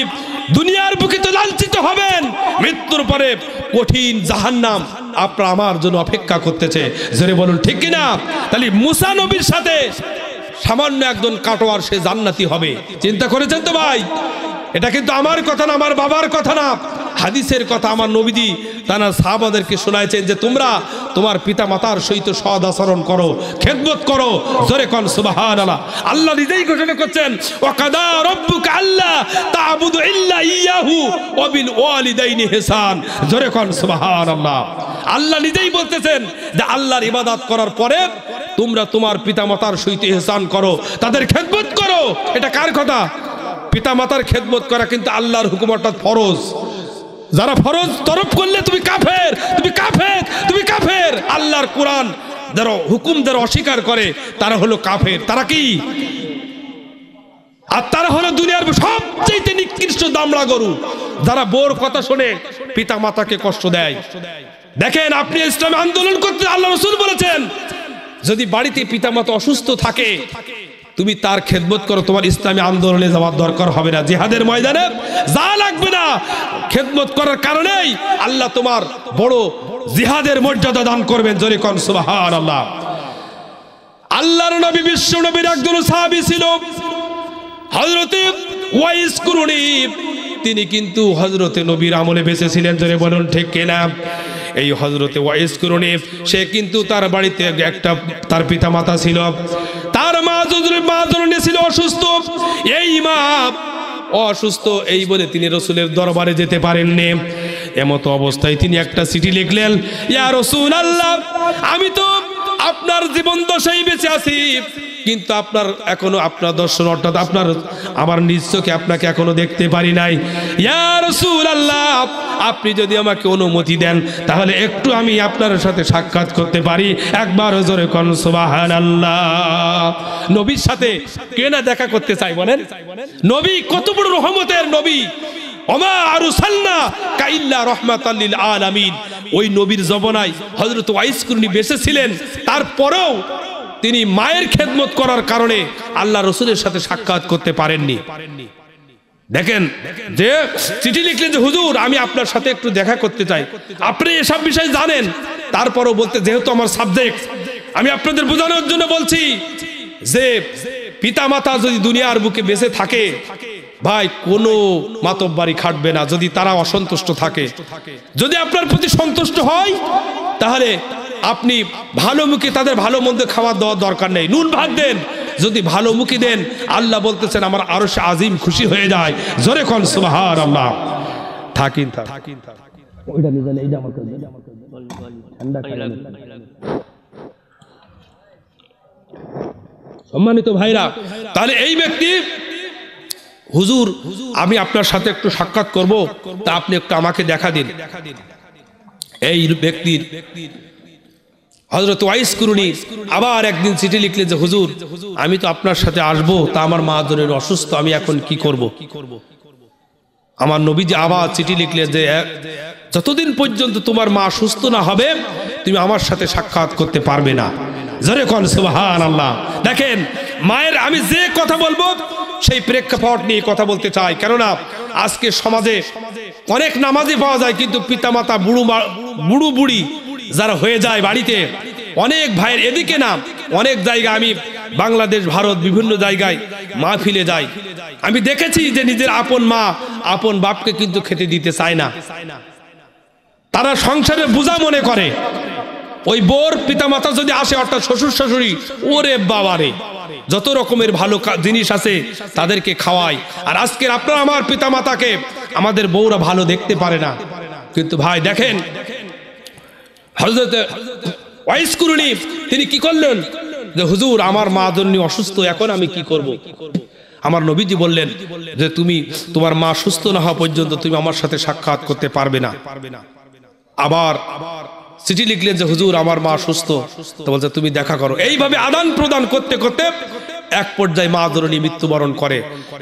দুনিয়ার বুকে তো লাঞ্ছিত হবেন, মৃত্যুর পরে কঠিন জাহান্নাম আপনার আমার জন্য অপেক্ষা করতেছে। জোরে বলুন ঠিক কিনা? তাহলে মুসা নবীর সাথে সামান্য একজন কাটোয়ার সে জান্নাতি হবে, চিন্তা করেছেন তো ভাই? এটা কিন্তু আমার কথা না, আমার বাবার কথা না, হাদিসের কথা। আমার নবীজি তারা সাহাবাদেরকে শোনাইছেন যে তোমরা তোমার পিতা মাতার সহিত সৎ আচরণ করো, খেদমত করো। জোরে কোন সুবহানাল্লাহ। আল্লাহ নিজেই ঘোষণা করছেন, ওয়াকাদা রাব্বুকা আল্লা তা'বুদু ইল্লা ইয়াহু ওয়া বিল ওয়ালিদাইনি ইহসান। জোরে কোন সুবহানাল্লাহ। আল্লাহ নিজেই বলতেছেন যে আল্লাহর ইবাদত করার পরে তোমরা তোমার পিতা মাতার সহিত ইহসান করো, তাদের খেদমত করো। এটা কার কথা? পিতা মাতার খেদমত করা কিন্তু আল্লাহর হুকুম, অর্থাৎ ফরজ। যারা ফরজ তরফ করলে তুমি কাফের, তুমি কাফের, তুমি কাফের। আল্লাহর কোরআন যারা হুকুম যারা অস্বীকার করে তারা হলো কাফের। তারা কি? আর তারা হলো দুনিয়ার সবচেয়ে নিকৃষ্ট দামড়া গরু, যারা বোর কথা শুনে পিতা মাতাকে কষ্ট দেয়। দেখেন, আপনি ইসলামী আন্দোলন করতে আল্লাহ রাসূল বলেছেন যদি বাড়িতে পিতা মাতা অসুস্থ থাকে তুমি তার খেদমত করো, তোমার ইসলামী আন্দোলনে যাওয়ার দরকার হবে না, জিহাদের ময়দানে যা লাগবে না, খেদমত করার কারণেই আল্লাহ তোমার বড় জিহাদের মর্যাদা দান করবেন। জোরে কোন সুবহানাল্লাহ। আল্লাহর নবী বিশ্ব নবীর একজন সাহাবী ছিল হযরতে ওয়াইস কুরুনি। তিনি কিন্তু হযরতে নবীর আমলে বেঁচে ছিলেন, জোরে বলুন ঠিক কিনা। এই হযরতে ওয়াইস কুরুনি সে কিন্তু তার বাড়িতে একটা তার পিতা মাতা ছিল, তার মা জননী ছিল অসুস্থ। এই মা অসুস্থ এই বলে তিনি রাসূলের দরবারে যেতে পারেননি। এমত অবস্থায় তিনি একটা চিঠি লিখলেন, ইয়া রাসূলুল্লাহ, আমি তো আপনার জীবন দশায় বেঁচে আছি, কিন্তু আপনার এখনো আপনার দর্শন অর্থাৎ আপনার আমার নিজ চোখে আপনাকে এখনো দেখতে পারি নাই। ইয়া রাসূলুল্লাহ, আপনি যদি আমাকে অনুমতি দেন তাহলে একটু আমি আপনার সাথে সাক্ষাৎ করতে পারি। একবার জোরে কোন সুবহানাল্লাহ। নবীর সাথে কে না দেখা করতে চাই বলেন? নবী কত বড় রহমতের নবী, ওমা আরসালনা কাইল্লা রাহমাতাল লিল আলামিন। ওই নবীর জমানায় হযরত ওয়াইস কুরনি বেঁচে ছিলেন, তারপরেও তিনি মায়ের খেদমত করার কারণে আল্লাহ রাসূলের সাথে সাক্ষাৎ করতে পারেননি। দেখেন যে চিঠি লিখলেন যে হুজুর আমি আপনার সাথে একটু দেখা করতে চাই, আপনি এসব বিষয় জানেন, তারপরও বলতে যেহেতু আমার সাবজেক্ট আমি আপনাদের বোঝানোর জন্য বলছি যে পিতা মাতা যদি দুনিয়ার বুকে বেঁচে থাকে ভাই কোনো মাতব্বারি খাটবে না যদি তারা অসন্তুষ্ট থাকে। যদি আপনার প্রতি সন্তুষ্ট হয় তাহলে আপনি ভালো মুখে তাদের ভালো মন্দ খাবার দেওয়ার দরকার নেই, নুন ভাত দেন। যদি ভালো মুখে দেন আল্লাহ বলতেছেন আমার আরশ আজিম খুশি হয়ে যায়। জোরে কোন সুবহানাল্লাহ। থাকিন ওইটা নিয়ে যান, এইটা আমার ঠান্ডা খাইলেন। সম্মানিত ভাইরা, তাহলে এই ব্যক্তি হুজুর আমি আপনার সাথে একটু সাক্ষাৎ করব, তা আপনি একটু আমাকে দেখা দিন। এই ব্যক্তির হযরত ওয়াইস কুরুনি আবার একদিন চিঠি লিখলেন যে হুজুর আমি তো আপনার সাথে আসবো, তা আমার মা জনের অসুস্থ, আমি এখন কি করব। আমার নবীজি আবার চিঠি লিখলেন যে যতদিন পর্যন্ত তোমার মা সুস্থ না হবে তুমি আমার সাথে সাক্ষাৎ করতে পারবে না। জোরে কোন সুবহানাল্লাহ। দেখেন মায়ের আমি যে কথা বলবো সেই প্রেক্ষাপট নিয়ে কথা বলতে চাই, কেননা আজকে সমাজে অনেক নামাজি পাওয়া যায় কিন্তু পিতামাতা বুড়ো বুড়ি যারা হয়ে যায় বাড়িতে, অনেক ভাইয়ের এদিকে না অনেক জায়গা আমি বাংলাদেশ ভারত বিভিন্ন জায়গায় মাহফিলে যাই, আমি দেখেছি যে নিজের আপন মা আপন বাপকে কিন্তু খেতে দিতে চায় না। তারা সংসারে বোঝা মনে করে। ওই বোর পিতামাতা যদি আসে অর্থাৎ শ্বশুর শাশুড়ি, ওরে বাবারে যত রকমের ভালো জিনিস আছে তাদেরকে খাওয়ায়। আর আজকের আপনার আমার পিতামাতাকে আমাদের বউরা ভালো দেখতে পারে না। কিন্তু ভাই দেখেন হযরত ওয়াইস কুরুনি তিনি কি করলেন যে হুজুর আমার মা জননী অসুস্থ, এখন আমি কি করব। আমার নবীজি বললেন যে তুমি তোমার মা সুস্থ না হওয়া পর্যন্ত তুমি আমার সাথে সাক্ষাৎ করতে পারবে না। আবার চিঠি লিখলেন যে হুজুর আমার মা সুস্থ, তো বলছে তুমি দেখা করো। এইভাবে আদান প্রদান করতে করতে এক পর্যায়ে মা জননী মৃত্যুবরণ করে।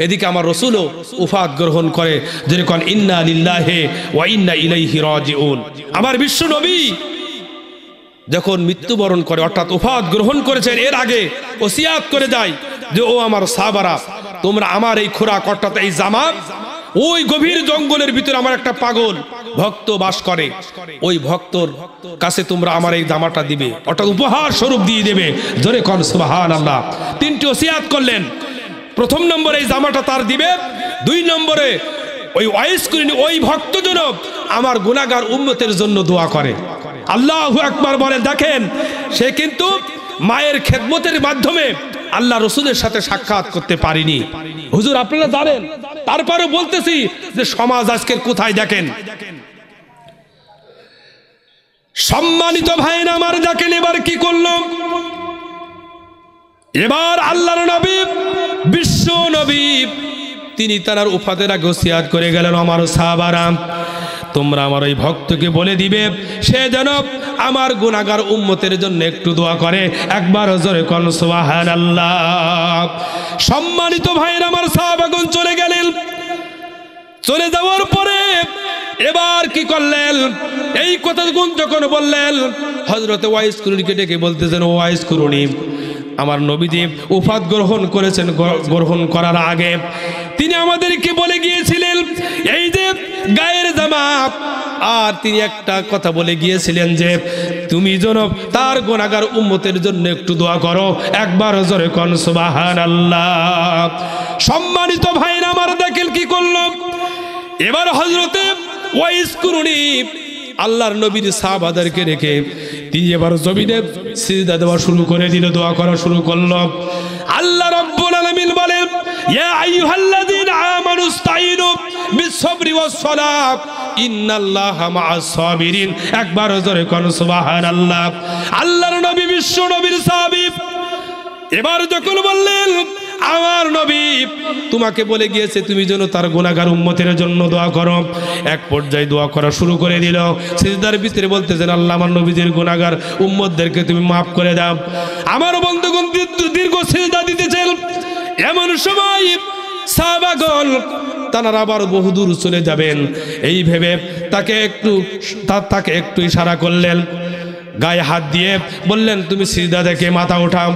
এদিকে আমার রাসূলও উফাত গ্রহণ করে, যেরকম ইন্না লিল্লাহি ওয়া ইন্না ইলাইহি রাজিউন। আমার বিশ্ব নবী যখন মৃত্যুবরণ করে অর্থাৎ উফাত গ্রহণ করেছেন, এর আগে ওসিয়াত করে যায় যে ও আমার সাহাবারা তোমরা আমার এই খোরাক অর্থাৎ এই জামা, ওই গভীর জঙ্গলের ভিতরে আমার একটা পাগল ভক্ত বাস করে, ওই ভক্তর কাছে তোমরা আমার এই জামাটা দিবে অর্থাৎ উপহার স্বরূপ দিয়ে দেবে। জোরে কোন সুবহানাল্লাহ। তিনটি ওসিয়াত করলেন। প্রথম নম্বরে এই জামাটা তার দিবে, দুই নম্বরে ওই ওয়াইস কুরুনি ওই ভক্ত যেন আমার গুনাহগার উম্মতের জন্য দোয়া করে। আল্লাহু আকবার বলেন। দেখেন সে কিন্তু মায়ের খেদমতের মাধ্যমে আল্লাহ রাসূলের সাথে সাক্ষাৎ করতে পারিনি। হুজুর আপনারা জানেন, তারপরে বলতেছি যে সমাজ আজকের কোথায় দেখেন। সম্মানিত ভাইরা আমার দেখেন এবার কি করলো। এবার আল্লাহর নবী বিশ্ব নবী তিনি তার উফাতের আগে ওসিয়াত করে গেলেন, আমার সাহাবারা তোমরা আমার ওই ভক্তকে বলে দিবে সে যেন আমার গুনাহগার উম্মতের জন্য একটু দোয়া করে। একবার জোরে কোন সুবহানাল্লাহ। সম্মানিত ভাইরা আমার সাহাবাগণ চলে গেলেন। চলে যাওয়ার পরে এবার কি করলেন, এই কথা যখন বললেন হযরত ওয়াইস কুরুনিকে ডেকে বলতেছেন, ও ওয়াইস কুরুনি আমার নবীজি উফাত গ্রহণ করেছেন, গ্রহণ করার আগে তিনি আমাদেরকে বলে গিয়েছিলেন এই যে গায়ের জামা, আর তিনি একটা কথা বলে গিয়েছিলেন যে তুমি যেন তার গুনাহগার উম্মতের জন্য একটু দোয়া করো। একবার জোরে কোন সুবহানাল্লাহ। সম্মানিত ভাইরা আমার, দেখেন কি করল এবার হযরতে ওয়াইস কুরুনি আল্লাহর নবীর সাহাবাদেরকে রেখে তিনি এবার জমিনে সিজদা দেওয়া শুরু করে দিল, দোয়া করা শুরু করলো। আল্লাহ রাব্বুল আলামিন বলেন ইয়া আইয়ুহাল্লাযীনা আমানুস্তাঈনু বিস-সাবরি ওয়াস-সালাত ইন্নাল্লাহা মা'আস সাবিরিন। একবার জোরে কোন সুবহানাল্লাহ। আল্লাহর নবী বিশ্ব নবীর সাহাবী এবার যখন বললেন আমার নবী তোমাকে বলে গিয়েছে তুমি যেন তার গুনাহগার উম্মতের জন্য দোয়া করো, এক পর্যায়ে দোয়া করা শুরু করে দিল। সিজদার ভিতরে বলতেছেন আল্লাহ আমার নবীদের গুনাহগার উম্মতদেরকে তুমি মাফ করে দাও। আমার বন্ধুগণ দীর্ঘ সিজদা দিতেছেন, এমন সময় সাহাবাগণ তারা আবার বহুদূর চলে যাবেন এই ভেবে তাকে একটু ইশারা করলেন, গায়ে হাত দিয়ে বললেন তুমি সিজদা থেকে মাথা উঠাও।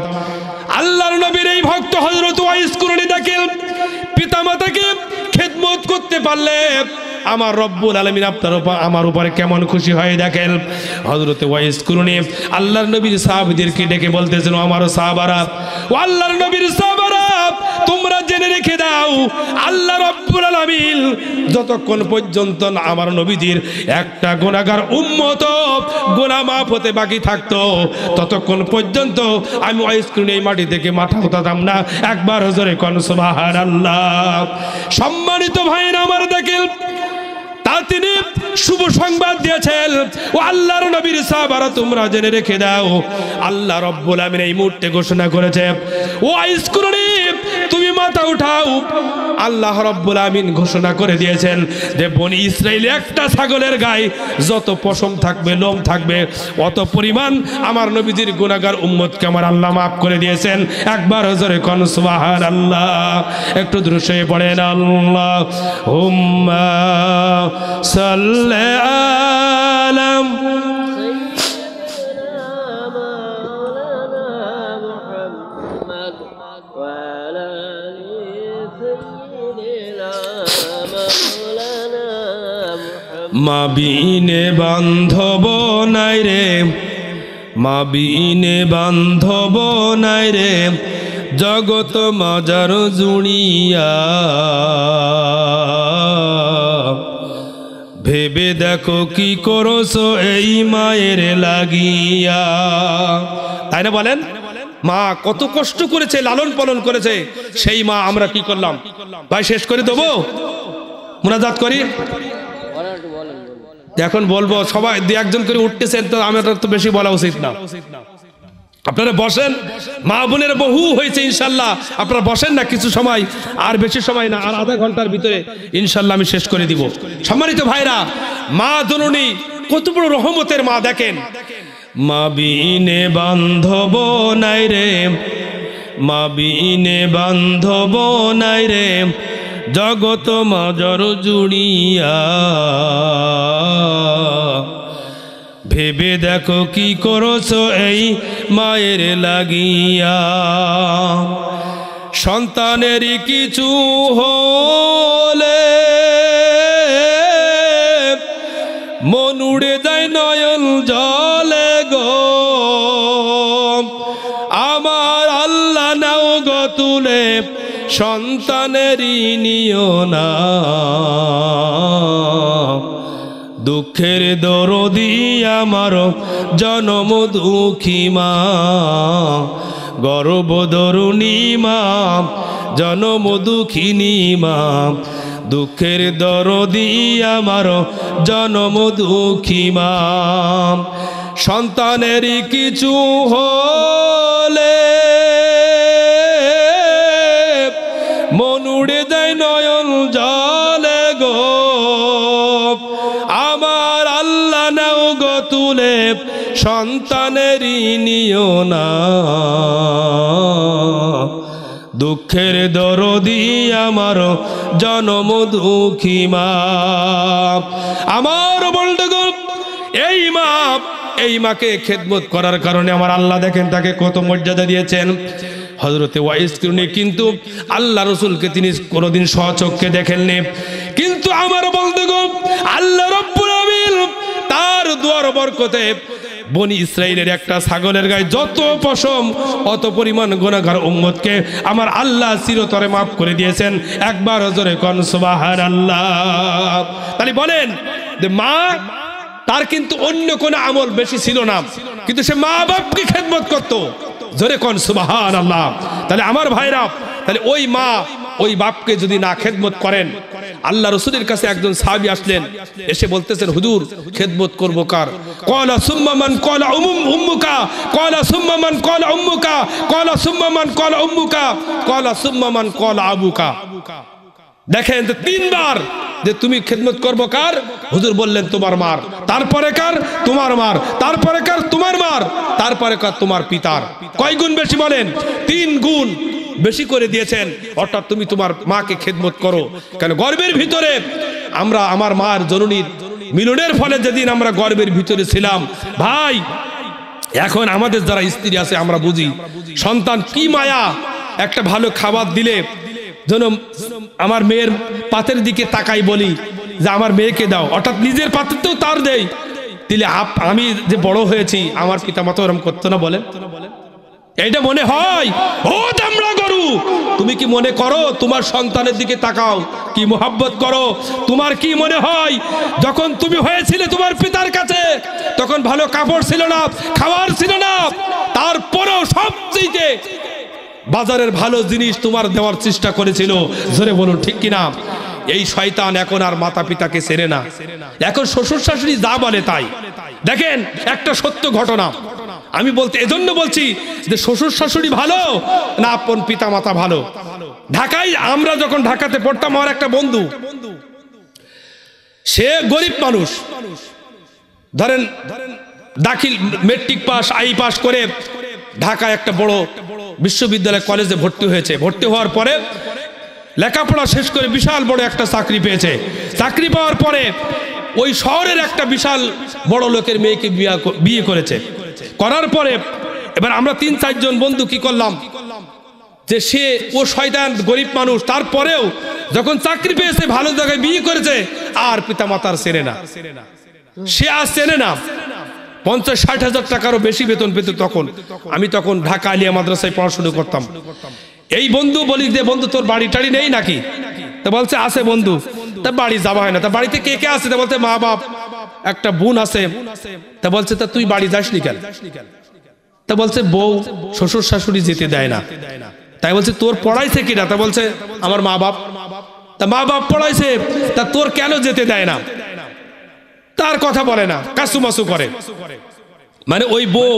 আল্লাহর নবীর এই ভক্ত হযরত ওয়াইস কুরুনি দেখেন পিতামাতাকে খেদমত করতে পারলে আমার রব্বুল আলামিন আমার উপরে কেমন খুশি হয়। দেখেন হযরত ওয়াইস কুরুনি আল্লাহর নবীর সাহাবীদেরকে ডেকে বলতেছেন আমার সাহাবারা, ও আল্লাহর নবীর সাহাবারা তোমরা জেনে রেখে দাও আল্লাহ রব্বুল আলামিন যতক্ষণ পর্যন্ত আমার নবীদের একটা গুনাহগার উম্মত গুনাহ মাফ হতে বাকি থাকতো ততক্ষণ পর্যন্ত আমি ওয়াইস কুরুনি এই মাটি থেকে মাথা উঠাতাম না। একবার জোরে কোন সুবহানাল্লাহ। সম্মানিত ভাইরা আমার, দেখেন তা তিনি শুভ সংবাদ দিয়েছেন, ও আল্লাহর নবীর সাহাবারা তোমরা জেনে রেখে দাও আল্লাহ রব্বুল আমিন এই মুহূর্তে ঘোষণা করেছে ও ওয়াইস কুরুনি তুমি মাথা উঠাও। আল্লাহ রব্বুল আমিন ঘোষণা করে দিয়েছেন যে বনি ইসরাইল একটা ছাগলের গায়ে যত পশম থাকবে লোম থাকবে অত পরিমাণ আমার নবীজির গুনাহগার উম্মতকে আমার আল্লাহ মাফ করে দিয়েছেন। একবার জোরে কোন সুবহানাল্লাহ। একটু দ্রুত পড়েন আল্লাহুম্মা সাল্লি আলা মা বিনে বান্ধব নাই রে, মা বিনে বান্ধব নাই রে জগত মাজার জুড়িয়া, ভেবে দেখো কি করছো এই মায়ের লাগিয়া। তাই না বলেন? মা কত কষ্ট করেছে, লালন পালন করেছে, সেই মা আমরা কি করলাম? ভাই শেষ করে দেবো, মুনাজাত করি। এখন বলবো সবাই দু একজন করে উঠতেছেন তো আমার তো বেশি বলা উচিত না। আপনারা বসেন, মা বোনের বহু হয়েছে ইনশাল্লাহ, আপনারা বসেন না কিছু সময়, আর বেশি সময় না, আর আধা ঘন্টার ভিতরে ইনশাল্লাহ আমি শেষ করে দিব। সম্মানিত ভাইরা, মা জননী কত বড় রহমতের মা দেখেন। মা বিনে বান্ধব নাই রে, মা বিনে বান্ধব নাই রে জগত মাজার জুড়িয়া, ভেবে দেখো কি করছো এই মায়ের লাগিয়া। সন্তানেরই কিছু হলে মন উড়ে যায় নয়ন জলে গো, আমার আল্লাহ নাও গো তুলে সন্তানেরই নিও না। দুঃখের দরদি আমার জনম দুঃখী মা, গর্ব দরুণী মা জনম দুঃখিনী মা, দুঃখের দরদি আমার জনম দুঃখী মা। সন্তানেরই কিছু হলে মন উড়ে যায় নয়ন জলে গো, আমার আল্লাহ নাও গো তুলে সন্তানেরই নিও না। দুঃখের দরদি আমার জনম দুঃখী মা। আমার বন্ধুগণ, এই মা এই মাকে খেদমত করার কারণে আমার আল্লাহ দেখেন তাকে কত মর্যাদা দিয়েছেন। হযরতে ওয়াইস করুনি কিন্তু আল্লাহ রসুলকে তিনি কোনোদিন স্বচক্ষে দেখেননি, কিন্তু আমার বন্ধুগণ আল্লাহ রাব্বুল আমিন তার দুয়ার বরকতে বনি ইসরাইলের একটা ছাগলের গায়ে যত পশম অত পরিমাণ গুনাহগার উম্মতকে আমার আল্লাহ চিরতরে মাফ করে দিয়েছেন। একবার জোরে কোন সুবহানাল্লাহ। তাহলে বলেন যে মা তার কিন্তু অন্য কোনো আমল বেশি ছিল না, কিন্তু সে মা বাপকে খেদমত করত। জোরে কোন সুবহানাল্লাহ। তাহলে আমার ভাইরা, তাহলে ওই মা ওই বাপকে যদি না খেদমত করেন, আল্লাহ রসুলের কাছে একজন সাহাবী আসলেন, এসে বলতেছেন হুজুর খেদমত করবো কার? ক্বালা সুম্মা মান ক্বালা উম্মুকা, ক্বালা সুম্মা মান ক্বালা উম্মুকা, ক্বালা সুম্মা মান ক্বালা উম্মুকা, ক্বালা সুম্মা মান ক্বালা আবুকা। দেখেন তো তিনবার যে তুমি খেদমত করবো কার? হুজুর বললেন তোমার মার, তারপরে কার? তোমার মার, তারপরে কার? তোমার মার, তারপরে কার? তোমার পিতার। কয় গুণ বেশি বলেন? 3 গুণ বেশি করে দিয়েছেন। অর্থাৎ তুমি তোমার মাকে খেদমত করো। কেন? গর্বের ভিতরে আমরা আমার মার জননীর মিলনের ফলে যেদিন আমরা গর্বের ভিতরে ছিলাম ভাই, এখন আমাদের যারা স্ত্রী আছে আমরা বুঝি সন্তান কি মায়া। একটা ভালো খাবার দিলে যেন আমার মেয়ের পাতের দিকে তাকাই বলি যে আমার মেয়েকে দাও, অর্থাৎ নিজের পাত্রতেও তার দেই, দিলে আমি যে বড় হয়েছি আমার পিতা মাতা ওরকম করতো না বলেন? এইটা মনে হয়? ও দামড়া গরু, তুমি কি মনে করো তোমার সন্তানের দিকে তাকাও কি মোহাব্বত করো? তোমার কি মনে হয় যখন তুমি হয়েছিলে তোমার পিতার কাছে তখন ভালো কাপড় ছিল না, খাবার ছিল না, তারপরেও সবচেয়ে বাজারের ভালো জিনিস তোমার দেওয়ার চেষ্টা করেছিল? জোরে বলুন ঠিক কিনা? এই শয়তান এখন আর মাতা পিতাকে চেনে না, এখন শ্বশুর শাশুড়ি যা বলে তাই। দেখেন একটা সত্য ঘটনা আমি বলতে এজন্য বলছি যে শ্বশুর শাশুড়ি ভালো না আপন পিতা মাতা ভালো? ঢাকায় আমরা যখন ঢাকাতে পড়তাম, আমার একটা বন্ধু, সে গরিব মানুষ, ধরেন দাখিল মেট্রিক পাস আই পাস করে ঢাকায় একটা বড় বিশ্ববিদ্যালয় কলেজে ভর্তি হয়েছে। ভর্তি হওয়ার পরে লেখাপড়া শেষ করে বিশাল বড় একটা চাকরি পেয়েছে। চাকরি পাওয়ার পরে ওই শহরের একটা বিশাল বড় লোকের মেয়েকে বিয়ে করেছে। করার পরে এবার আমরা 3-4 জন বন্ধু কি করলাম যে সে ও শয়তান গরিব মানুষ, তারপরেও যখন চাকরি পেয়েছে ভালো জায়গায় বিয়ে করেছে আর পিতা মাতার চেনে না, সে আর চেনে না। 50-60 হাজার টাকারও বেশি বেতন পেত তখন। আমি তখন ঢাকা আলিয়া মাদ্রাসায় পড়াশোনা করতাম। এই বন্ধু বলি যে বন্ধু তোর বাড়ি টাড়ি নেই নাকি? তা বলছে আছে বন্ধু। তা বাড়ি যাওয়া হয় না। তা বাড়িতে কে কে আছে? তা বলতে মা বাপ, একটা বোন আছে। তা বলছে তা তুই বাড়ি যাসনি কেন? তা বলছে বউ শ্বশুর শাশুড়ি যেতে দেয় না। তাই বলছে তোর পড়াইছে কিনা? তা বলছে আমার মা বাপ। তা মা বাপ পড়াইছে, তা তোর কেন যেতে দেয় না? তার কথা বলে না, কাসুমাসু করে। মানে ওই বউ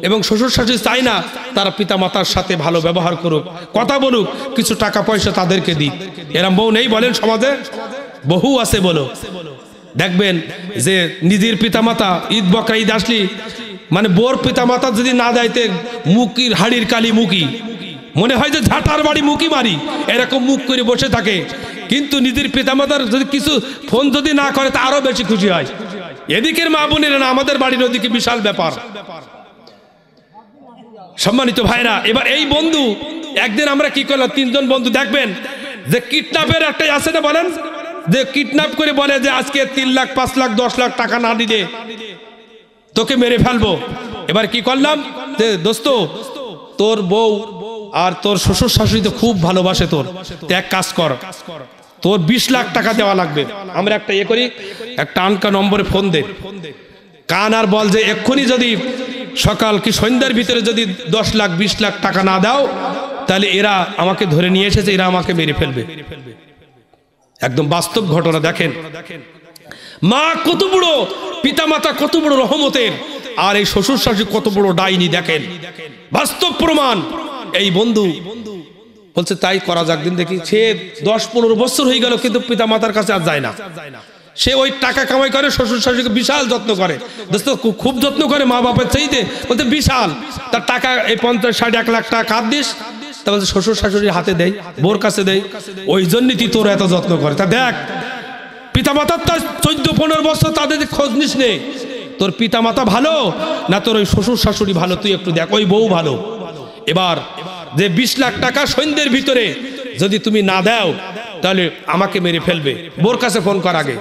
এবং শ্বশুর শাশুড়ি চাই না তারা পিতা মাতার সাথে ভালো ব্যবহার করুক, কথা বলুক, কিছু টাকা পয়সা তাদেরকে দিক। এরম বউ নেই বলেন সমাজে? বহু আছে বলো। দেখবেন যে নিজের পিতা মাতা ঈদ বকরা ঈদ আসলি মানে বোর পিতা মাতা যদি না যাইতে মুখির হাড়ির কালি মুখি, মনে হয় যে ঝাঁটার বাড়ি মুখি মারি, এরকম মুখ করে বসে থাকে। কিন্তু নিজের পিতামাতার যদি কিছু ফোন যদি না করে তা আরো বেশি খুশি হয়। এদিকের মা বোনেরা না, আমাদের বাড়ির ওদিকে বিশাল ব্যাপার। সম্মানিত ভাইরা, এবার এই বন্ধু একদিন আমরা কি করলাম, 3 জন বন্ধু, দেখবেন যে কিডন্যাপের একটাই আছে না বলেন, যে কিডন্যাপ করে বলে যে আজকে 3 লাখ 5 লাখ 10 লাখ টাকা না দিলে তোকে মেরে ফেলবো। এবার কি করলাম যে দোস্ত তোর বউ আর তোর শ্বশুর শাশুড়ি তো খুব ভালোবাসে তোর, এক কাজ কর তোর 20 লাখ টাকা দেওয়া লাগবে। আমরা একটা করি, একটা আনকা নম্বরে ফোন দে, কান আর বল যে এক্ষুনি যদি সকাল কি সন্ধ্যার ভিতরে যদি 10 লাখ 20 লাখ টাকা না দাও তাহলে এরা আমাকে ধরে নিয়ে এসেছে, এরা আমাকে মেরে ফেলবে। একদম বাস্তব ঘটনা। দেখেন মা কত বড়, পিতা মাতা কত বড় রহমতের, আর এই শ্বশুর শাশুড়ি কত বড় ডাইনি। দেখেন বাস্তব প্রমাণ। এই বন্ধু বলছে তাই করা যাক, দিন দেখি। সে 10-15 বছর হয়ে গেল কিন্তু পিতা মাতার কাছে আর যায় না। সে ওই টাকা কামাই করে, শ্বশুর শাশুড়িকে বিশাল যত্ন করে, দোস্ত খুব যত্ন করে, মা বাপের চাইতে বলতে বিশাল। তার টাকা এই 50-60-1 লাখ টাকা কাঁদ দিস, তা বলছে শ্বশুর শাশুড়ির হাতে দেয়, বোর কাছে দেয়, ওই জন্যই তুই তোর এত যত্ন করে। তা দেখ পিতা মাতার তার 14-15 বছর তাদের খোঁজ নিস নে, তোর পিতা মাতা ভালো না তোর ওই শ্বশুর শাশুড়ি ভালো, তুই একটু দেখ, ওই বউ ভালো। এবার যে 20 লাখ টাকা সন্ধ্যের ভিতরে যদি তুমি না দাও তাহলে আমাকে মেরে ফেলবে। বোর কাছে ফোন কর আগে,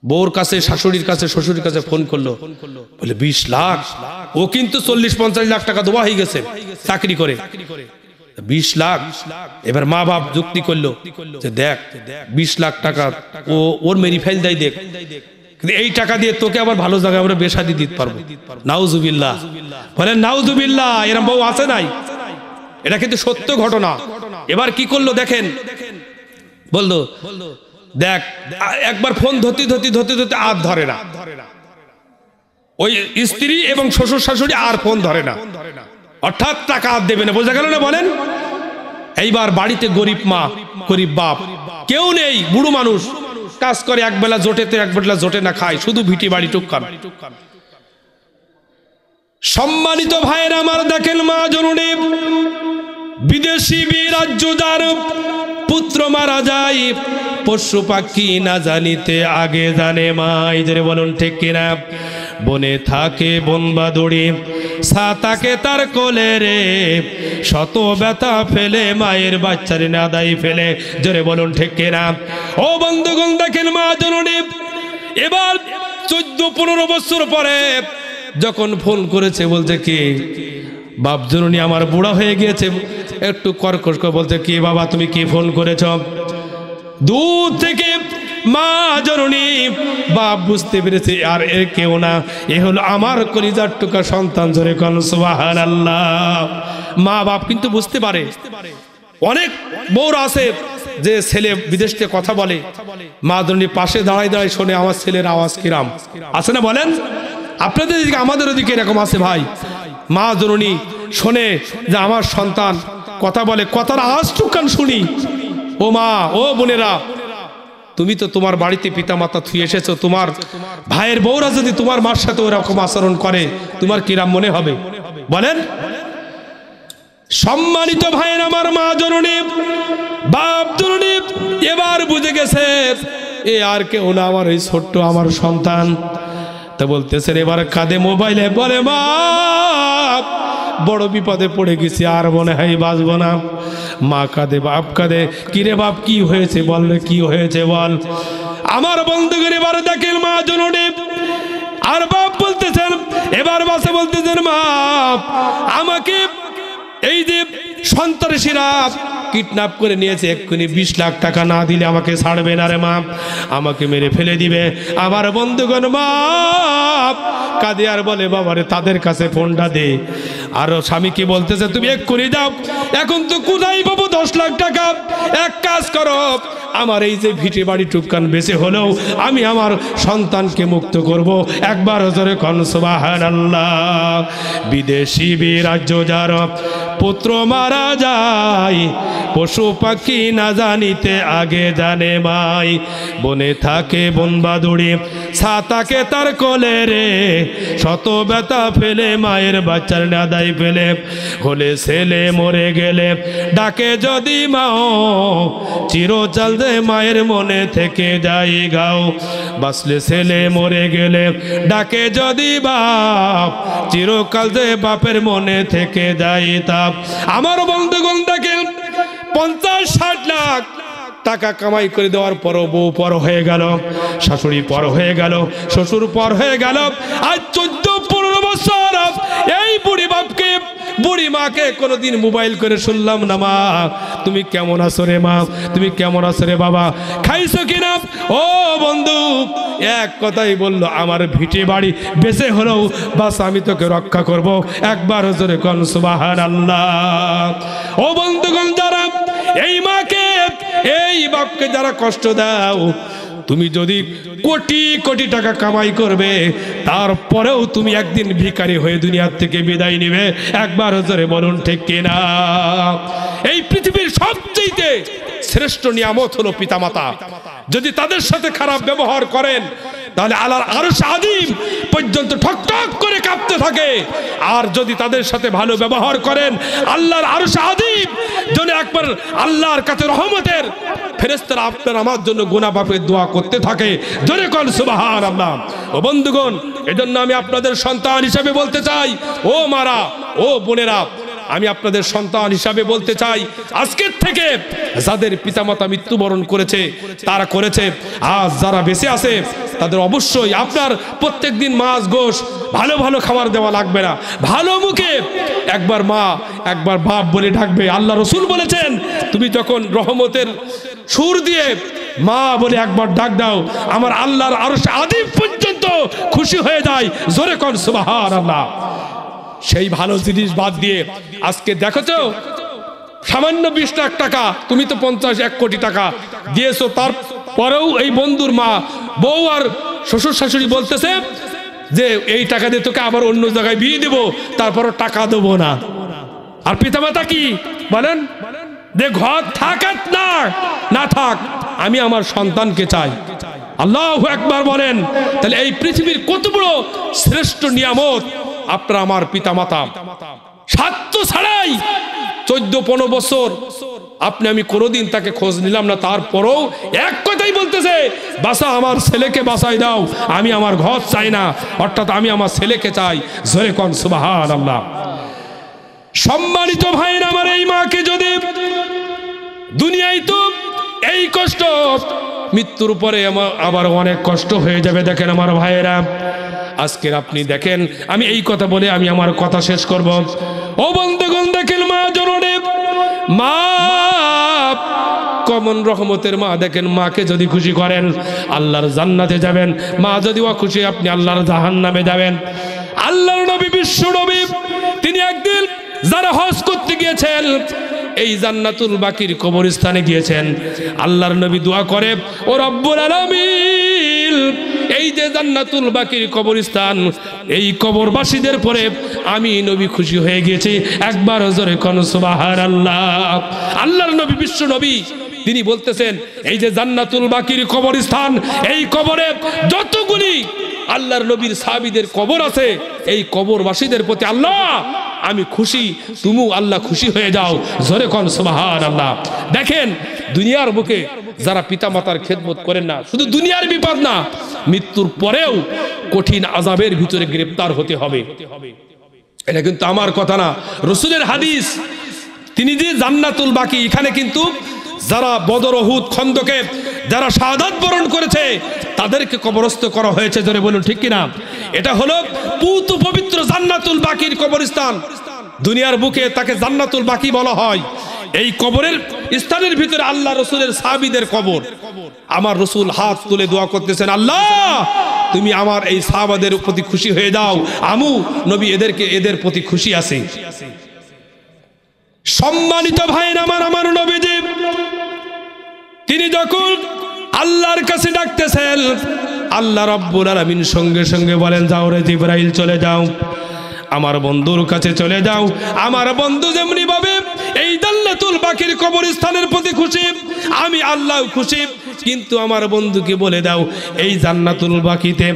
বোর কাছে, শাশুড়ির কাছে, শ্বশুরের কাছে ফোন করলো, বলে 20 লাখ। ও কিন্তু 40-50 লাখ টাকা দেওয়া হয়ে গেছে চাকরি করে, 20 লাখ। এবার মা বাপ যুক্তি করলো যে দেখ 20 লাখ টাকা ও ওর মেরি ফেল দেয়, দেখ এই টাকা দিয়ে তোকে আবার ভালো জায়গায় আমরা বেশাদি দিতে পারবো। নাউজুবিল্লাহ, বলেন নাউজুবিল্লাহ। এরকম বউ আছে নাই? এটা কিন্তু সত্য ঘটনা। এবার কি করলো দেখেন, বললো দেখ একবার ফোন ধরতে ধরতে ধরতে ধরতে আর ধরে না, ওই স্ত্রী এবং শ্বশুর শাশুড়ি আর ফোন ধরে না, অর্থাৎ টাকা আর দেবে না। বোঝা গেল না বলেন? এইবার বাড়িতে গরিব মা গরিব বাপ কেউ নেই, বুড়ো মানুষ কাজ করে, একবেলা জোটেতে একবেলা জোটে না খায়, শুধু ভিটি বাড়ি টুককান। সম্মানিত ভাইয়ের আমার দেখেন, মা জননী বিদেশি রাজ্য যার পুত্র মারা যায়, পশু পাখি না জানিতে আগে জানে মাই। ধরে বলুন ঠিক কিনা? বনে থাকে বন বাদুড়ি, ছাতাকে তার কোলে রে, শত ব্যথা ফেলে মায়ের বাচ্চারে না দায়ী ফেলে। জোরে বলুন ঠিক কিনা? ও বন্ধুগণ দেখেন, মা জননী এবার 14-15 বছর পরে যখন ফোন করেছে, বলছে কি বাপ জননী আমার বুড়া হয়ে গিয়েছে, একটু কর্কশ করে বলতে কি বাবা তুমি কি ফোন করেছ? দূর থেকে মা জননী বাপ বুঝতে পেরেছে আর এর কেউ না, এ হলো আমার কলিজার টুকা সন্তান। জোরে কোন সুবহানাল্লাহ। মা বাপ কিন্তু বুঝতে পারে। অনেক বউরা আছে যে ছেলে বিদেশ থেকে কথা বলে, মা জননী পাশে দাঁড়ায় দাঁড়ায় শোনে আমার ছেলের আওয়াজ কিরাম, আছে না বলেন? আপনাদের দিকে আমাদের ওদিকে এরকম আছে ভাই, মা জননী শোনে যে আমার সন্তান কথা বলে, কথার আওয়াজ টুকান শুনি। ও মা, ও বোনেরা, তুমি তো তোমার বাড়িতে পিতা মাতা থুয়ে এসেছো, তোমার ভাইয়ের বউরা যদি তোমার মার সাথে ওরকম আচরণ করে তোমার কিরাম মনে হবে বলেন? সম্মানিত ভাইয়ের আমার, মা জননী বাপ জননী এবার বুঝে গেছে এ আর কেউ না, আমার এই ছোট্ট আমার সন্তান। তা বলতেছেন, এবার কাঁদে মোবাইলে, বলে মা বড় বিপদে পড়ে গেছি, আর মনে হয় বাঁচবো না। মা কাঁদে, বাপ কাঁদে, কিরে বাপ কি হয়েছে বললে, কি হয়েছে বল। আমার বন্ধুগণ এবার দেখেন মা জননী আর বাপ বলতেছেন, এবার বাসে বলতেছেন, মা আমাকে এই যে সন্ত্রাসীরা কিডন্যাপ করে নিয়েছে, এক্ষুনি 20 লাখ টাকা না দিলে আমাকে ছাড়বে না রে মা, আমাকে মেরে ফেলে দিবে। আমার বন্ধুগণ মা কাঁদে আর বলে, বাবারে তাদের কাছে ফোনটা দে। আর স্বামীকে বলতেছে, তুমি এক্ষুনি যাও, এখন তো কোথায় পাবো 10 লাখ টাকা, এক কাজ করো, আমার এই যে ভিটে বাড়ি টুকান বেঁচে হলেও আমি আমার সন্তানকে মুক্ত করব। একবার জোরে কোন সুবহানাল্লাহ। বিদেশি রাজ্য যার পুত্র মারা যায়, পশু পাখি না জানিতে আগে জানে মাই। বনে থাকে বন বাদুড়ি, ছাতাকে তার কোলে রে, শত ব্যথা ফেলে মায়ের বাচ্চার নাদাই ফেলে। হলে ছেলে মরে গেলে ডাকে যদি মাও, চিরকাল যে মায়ের মনে থেকে যাই গাও। বাঁচলে ছেলে মরে গেলে ডাকে যদি বাপ, চিরকাল যে বাপের মনে থেকে যাই তাপ। আমার বন্ধুগণ দেখেন, 50-60 লাখ টাকা কামাই করে দেওয়ার পরও বউ পর হয়ে গেল, শাশুড়ি পর হয়ে গেল, শ্বশুর পর হয়ে গেল। আজ 14-15 বছর এই বুড়ি বাপকে, বুড়ি মাকে কোনোদিন মোবাইল করে শুনলাম না, মা তুমি কেমন আছো রে, মা তুমি কেমন আছো রে, বাবা খাইছো কিনা। ও বন্ধু এক কথাই বললো, আমার ভিটে বাড়ি বেঁচে হলেও বাস আমি তোকে রক্ষা করব। একবার জোরে কোন সুবহানাল্লাহ। ও বন্ধুগণ, যারা এই মাকে এই বাপকে যারা কষ্ট দাও, তুমি যদি কোটি কোটি টাকা কামাই করবে, তারপরেও তুমি একদিন ভিখারি হয়ে দুনিয়ার থেকে বিদায় নিবে। একবার জোরে বলুন ঠিক কিনা। এই পৃথিবীর সবচেয়ে শ্রেষ্ঠ নিয়ামত হলো পিতামাতা। যদি তাদের সাথে খারাপ ব্যবহার করেন তাহলে আল্লাহর আরশ আযীম পর্যন্ত ঠকঠক করে কাঁপতে থাকে। আর যদি তাদের সাথে ভালো ব্যবহার করেন আল্লাহর আরশ আযীম যেন একবার আল্লাহর কাছে রহমতের ফেরেশতারা আপনার আমার জন্য গুনাহ মাফের দোয়া করতে থাকে। জোরে কোন সুবহানাল্লাহ। ও বন্ধুগণ, এজন্য আমি আপনাদের সন্তান হিসেবে বলতে চাই, ও মারা, ও বোনেরা, আমি আপনাদের সন্তান হিসাবে বলতে চাই, আজকের থেকে যাদের পিতামাতা মৃত্যুবরণ করেছে তারা করেছে, আজ যারা বেঁচে আছে তাদের অবশ্যই আপনার প্রত্যেক দিন মাছ গোশ ভালো ভালো খাবার দেওয়া লাগবে না, ভালো মুখে একবার মা একবার বাপ বলে ডাকবে। আল্লাহ রসুল বলেছেন, তুমি যখন রহমতের সুর দিয়ে মা বলে একবার ডাক দাও, আমার আল্লাহর আরশ আযীম পর্যন্ত খুশি হয়ে যায়। জোরে কোন সুবহানাল্লাহ। সেই ভালো জিনিস বাদ দিয়ে আজকে দেখেছো সামান্য 20 লাখ টাকা, তুমি তো 50-1 কোটি টাকা দিয়েছো, তারপরেও এই বন্ধুর মা, বউ আর শ্বশুর শাশুড়ি বলতেছে যে এই টাকা দিয়ে তোকে আবার অন্য জায়গায় বিয়ে দেবো, তারপরও টাকা দেবো না। আর পিতামাতা কি বলেন, যে ঘর থাকাত না থাক, আমি আমার সন্তানকে চাই। আল্লাহু আকবার বলেন। তাহলে এই পৃথিবীর কত বড় শ্রেষ্ঠ নিয়ামত আপনারা আমার পিতামাতা। স্বার্থ ছাড়াই 14-15 বছর আপনি আমি কোনোদিন তাকে খোঁজ নিলাম না, তারপরেও এক কথাই বলতেছে, বাসা আমার ছেলেকে বাসায় দাও, আমি আমার ঘর চাই না, অর্থাৎ আমি আমার ছেলেকে চাই। জোরে কোন সুবহানাল্লাহ। সম্মানিত ভাইরা, আমার এই মাকে যদি দুনিয়ায় তো এই কষ্ট, মৃত্যুর পরে আবার অনেক কষ্ট হয়ে যাবে। দেখেন আমার ভাইয়েরা, আজকের আপনি দেখেন, আমি এই কথা বলে আমি আমার কথা শেষ করব। ও বন্ধুগণ, দেখেন মা জননী, মা কমন রহমতের মা। দেখেন, মাকে যদি খুশি করেন আল্লাহর জান্নাতে যাবেন, মা যদি অখুশি আপনি আল্লাহর জাহান্নামে যাবেন। আল্লাহর নবী, বিশ্ব নবী, তিনি একদিন যারা হজ করতে গিয়েছেন এই জান্নাতুল বাকির কবরস্থানে গিয়েছেন, আল্লাহর নবী দোয়া করে, ও রব্বুল আলামিন, এই যে জান্নাতুল বাকির কবরস্থান, এই কবরবাসীদের পরে আমি নবী খুশি হয়ে গেছি। একবার জোরে কোন সুবহানাল্লাহ। আল্লাহর নবী, বিশ্ব নবী, তিনি বলতেছেন, এই যে জান্নাতুল বাকির কবরস্থান, এই কবরে যতগুলি আল্লাহর নবীর সাহাবীদের কবর আছে, এই কবরবাসীদের প্রতি আল্লাহ আমি খুশি, তুমিও আল্লাহ খুশি হয়ে যাও। জোরে কোন সুবহানাল্লাহ। দেখেন, দুনিয়ার বুকে যারা পিতামাতার খেদমত করেন না, শুধু দুনিয়ার বিপদ না, মৃত্যুর পরেও কঠিন আযাবের ভিতরে গ্রেফতার হতে হবে। এটা কিন্তু আমার কথা না, রাসূলের হাদিস। তিনি যে জান্নাতুল বাকি, এখানে কিন্তু যারা বদর, উহুদ, খন্দকে যারা শাহাদাত বরণ করেছে তাদেরকে কবরস্থ করা হয়েছে। জোরে বলুন ঠিক কিনা? এটা হলো পুত পবিত্র জান্নাতুল বাকির কবরস্থান। দুনিয়ার বুকে তাকে জান্নাতুল বাকি বলা হয়। এই কবরের স্থানের ভিতরে আল্লাহ রসুলের সাহাবীদের কবর। আমার রসুল হাত তুলে দোয়া করতেছেন, আল্লাহ তুমি আমার এই সাহাবাদের প্রতি খুশি হয়ে যাও, আমু নবী এদের প্রতি খুশি আছি। সম্মানিত ভাইরা আমার নবীজি তিনি যখন আল্লাহর কাছে ডাকতেছেন, আল্লাহ রাব্বুল আলামিন সঙ্গে সঙ্গে বলেন, যাও রে জিবরাইল, চলে যাও আমার বন্ধুর কাছে চলে যাও। আমার বন্ধু যেমনি ভাবে এই জান্নাতুল বাকির কবরস্থানের প্রতি খুশি, আমি আল্লাহ খুশি, কিন্তু আমার বন্ধুকে বলে দাও এই জান্নাতুল বাকিতে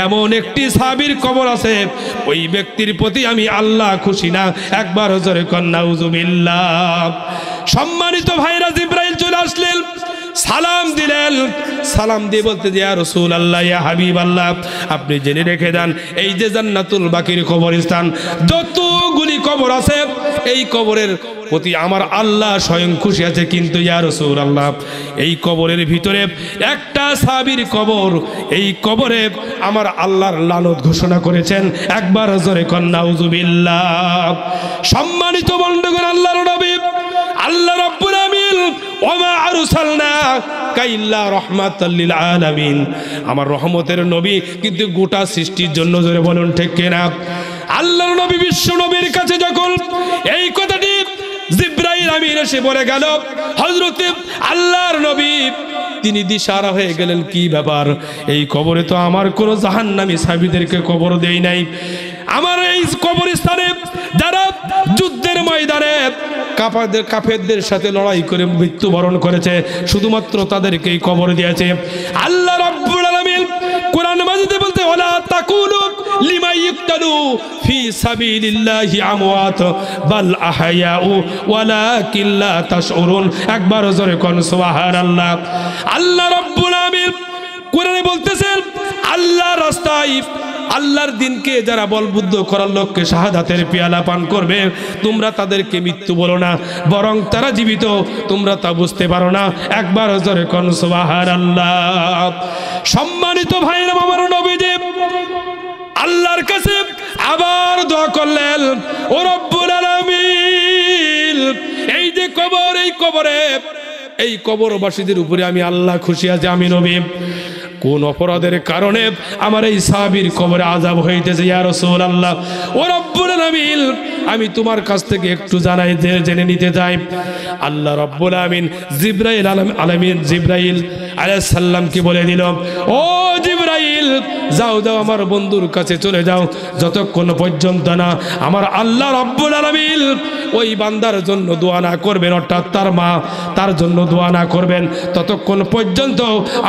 এমন একটি সাহাবীর কবর আছে, ওই ব্যক্তির প্রতি আমি আল্লাহ খুশি না। একবার জোরে কর নাউজুবিল্লাহ। সম্মানিত ভাইরা, জিবরাইল চলে আসলেন, সালাম দিলেন, সালাম দিয়ে বলতে, ইয়া রাসূলুল্লাহ, ইয়া হাবিবাল্লাহ, আপনি জেনে রেখে দেন, এই যে জান্নাতুল বাকির কবরস্থান, যতগুলি কবর আছে এই কবরের প্রতি আমার আল্লাহ স্বয়ং খুশি আছে, কিন্তু ইয়া রাসূলুল্লাহ, এই কবরের ভিতরে একটা সাহাবীর কবর, এই কবরে আমার আল্লাহর লানত ঘোষণা করেছেন। একবার জোরে কর নাউজুবিল্লাহ। সম্মানিত বন্ধুগণ, আল্লাহর নবী, আল্লাহ রাব্বুল আমিন, ওমা আরসালনাকা ইল্লা রাহমাতাল লিল আলামিন, আমার রহমতের নবী কিন্তু গোটা সৃষ্টির জন্য। জোরে বলুন ঠিক কিনা? আল্লাহর নবী, বিশ্ব নবীর কাছে যখন এই কথাটি জিবরাইল আমিন এসে বলে গেল, হযরত আল্লাহর নবী তিনি দিশারা হয়ে গেলেন, কি ব্যাপার, এই কবরে তো আমার কোনো জাহান্নামী সাহাবীদেরকে কবর দেই নাই, আমার এই কবরস্থানে যারা যুদ্ধের ময়দানে কাফেরদের সাথে লড়াই করে মৃত্যুবরণ করেছে, শুধুমাত্র তাদেরকেই কবর দিয়েছে। আল্লাহ রাব্বুল আলামিন কোরআন মাজিদে বলতে, ওয়ালা তাকুলু লিমা ইয়ুকতালু ফি সাবিলিল্লাহি আমওয়াত বাল আহয়াউ ওয়ালাকিন লা তাশউরুন। একবার জোরে কোন সুবহানাল্লাহ। আল্লাহ রাব্বুল আলামিন কোরআনে বলতেছেন, আল্লাহর রাস্তায় আল্লাহর দিনকে যারা বলবুদ্ধ করার লক্ষ্যে শাহাদাতের পেয়ালা পান করবে, তোমরা তাদেরকে মৃত্যু বলো না, বরং তারা জীবিত, তোমরা তা বুঝতে পারো না। একবার জোরে কোন সুবহানাল্লাহ। সম্মানিত ভাইরা, আমার নবীজি আল্লাহর কাছে আবার দোয়া করলেন, ও রব্বুল আলামিন, এই যে কবর, এই কবরবাসীদের উপরে আমি আল্লাহ খুশি আছি। আমি নবী কোন অপরাধের কারণে আমার এই সাহাবীর কবরে আযাব হইতেছে ইয়া রাসূলুল্লাহ, ও রব্বুল আলামিন, আমি তোমার কাছ থেকে একটু জেনে নিতে চাই। আল্লাহ রব্বুল আলামিন জিবরাইল আলাইহিস সালামকে বলে দিল, ও জিবরাইল, যাও আমার বন্ধুর কাছে চলে যাও, যতক্ষণ পর্যন্ত না আমার আল্লাহ রব্বুল আলামিন ওই বান্দার জন্য দোয়া না করবেন, অর্থাৎ তার মা তার জন্য দোয়া না করবেন, ততক্ষণ পর্যন্ত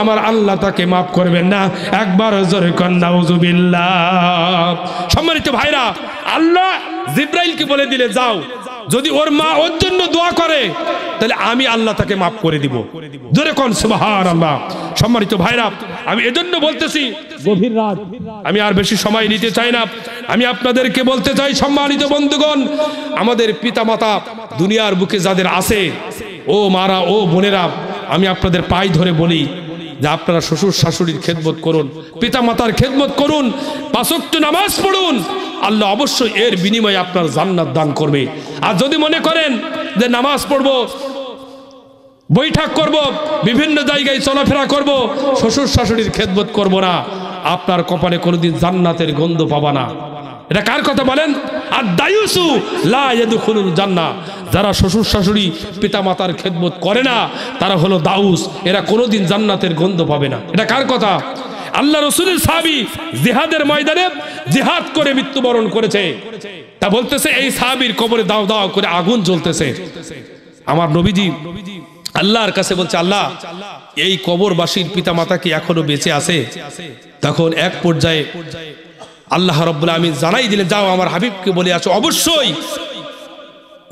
আমার আল্লাহ তাকে মাফ করবেন না। একবার জোরে কোন নাউযুবিল্লাহ। সম্মানিত ভাইরা, আল্লাহ জিবরাইলকে বলে দিলে, যাও, যদি ওর মা ওর জন্য দোয়া করে তাহলে আমি আল্লাহ তাকে মাফ করে দিব। জোরে কোন সুবহানাল্লাহ। সম্মানিত ভাইরা, আমি এজন্য বলতেছি, গভীর রাত, আমি আর বেশি সময় নিতে চাই না। আমি আপনাদেরকে বলতে চাই, সম্মানিত বন্ধুগণ, আমাদের পিতামাতা দুনিয়ার বুকে যাদের আছে, ও মারা, ও বোনেরা, আমি আপনাদের পায়ে ধরে বলি যে আপনারা শ্বশুর শাশুড়ির খেদমত করুন, পিতা মাতার খেদমত করুন, 5 ওয়াক্ত নামাজ পড়ুন। আল্লাহ অবশ্যই এর বিনিময়ে আপনার জান্নাত দান করবে। আর যদি মনে করেন যে নামাজ পড়বো, বৈঠক করব, বিভিন্ন জায়গায় চলাফেরা করব, শ্বশুর শাশুড়ির খেদমত করব না, আপনার কপালে কোনোদিন জান্নাতের গন্ধ পাবা না। এটা কার কথা বলেন? আর দায়ুসু লা ইয়াদখুলুল জান্নাহ, যারা শ্বশুর শাশুড়ি পিতা মাতার খেদমত করে না তারা হলো দাউস, এরা কোনোদিন জান্নাতের গন্ধ পাবে না। এটা কার কথা? আল্লাহ রাসূলের সাহাবী জিহাদের ময়দানে জিহাদ করে মৃত্যুবরণ করেছে, তা বলতেছে এই সাহাবীর কবরে দাও দাও করে আগুন জ্বলতেছে। আমার নবীজি আল্লাহর কাছে বলছে, আল্লাহ, এই কবরবাসীর পিতা মাতা কি এখনো বেঁচে আছে? তখন এক পর্যায়ে আল্লাহ রাব্বুল আলামিন জানাই দিলে, যাও আমার হাবিবকে বলে আসো, অবশ্যই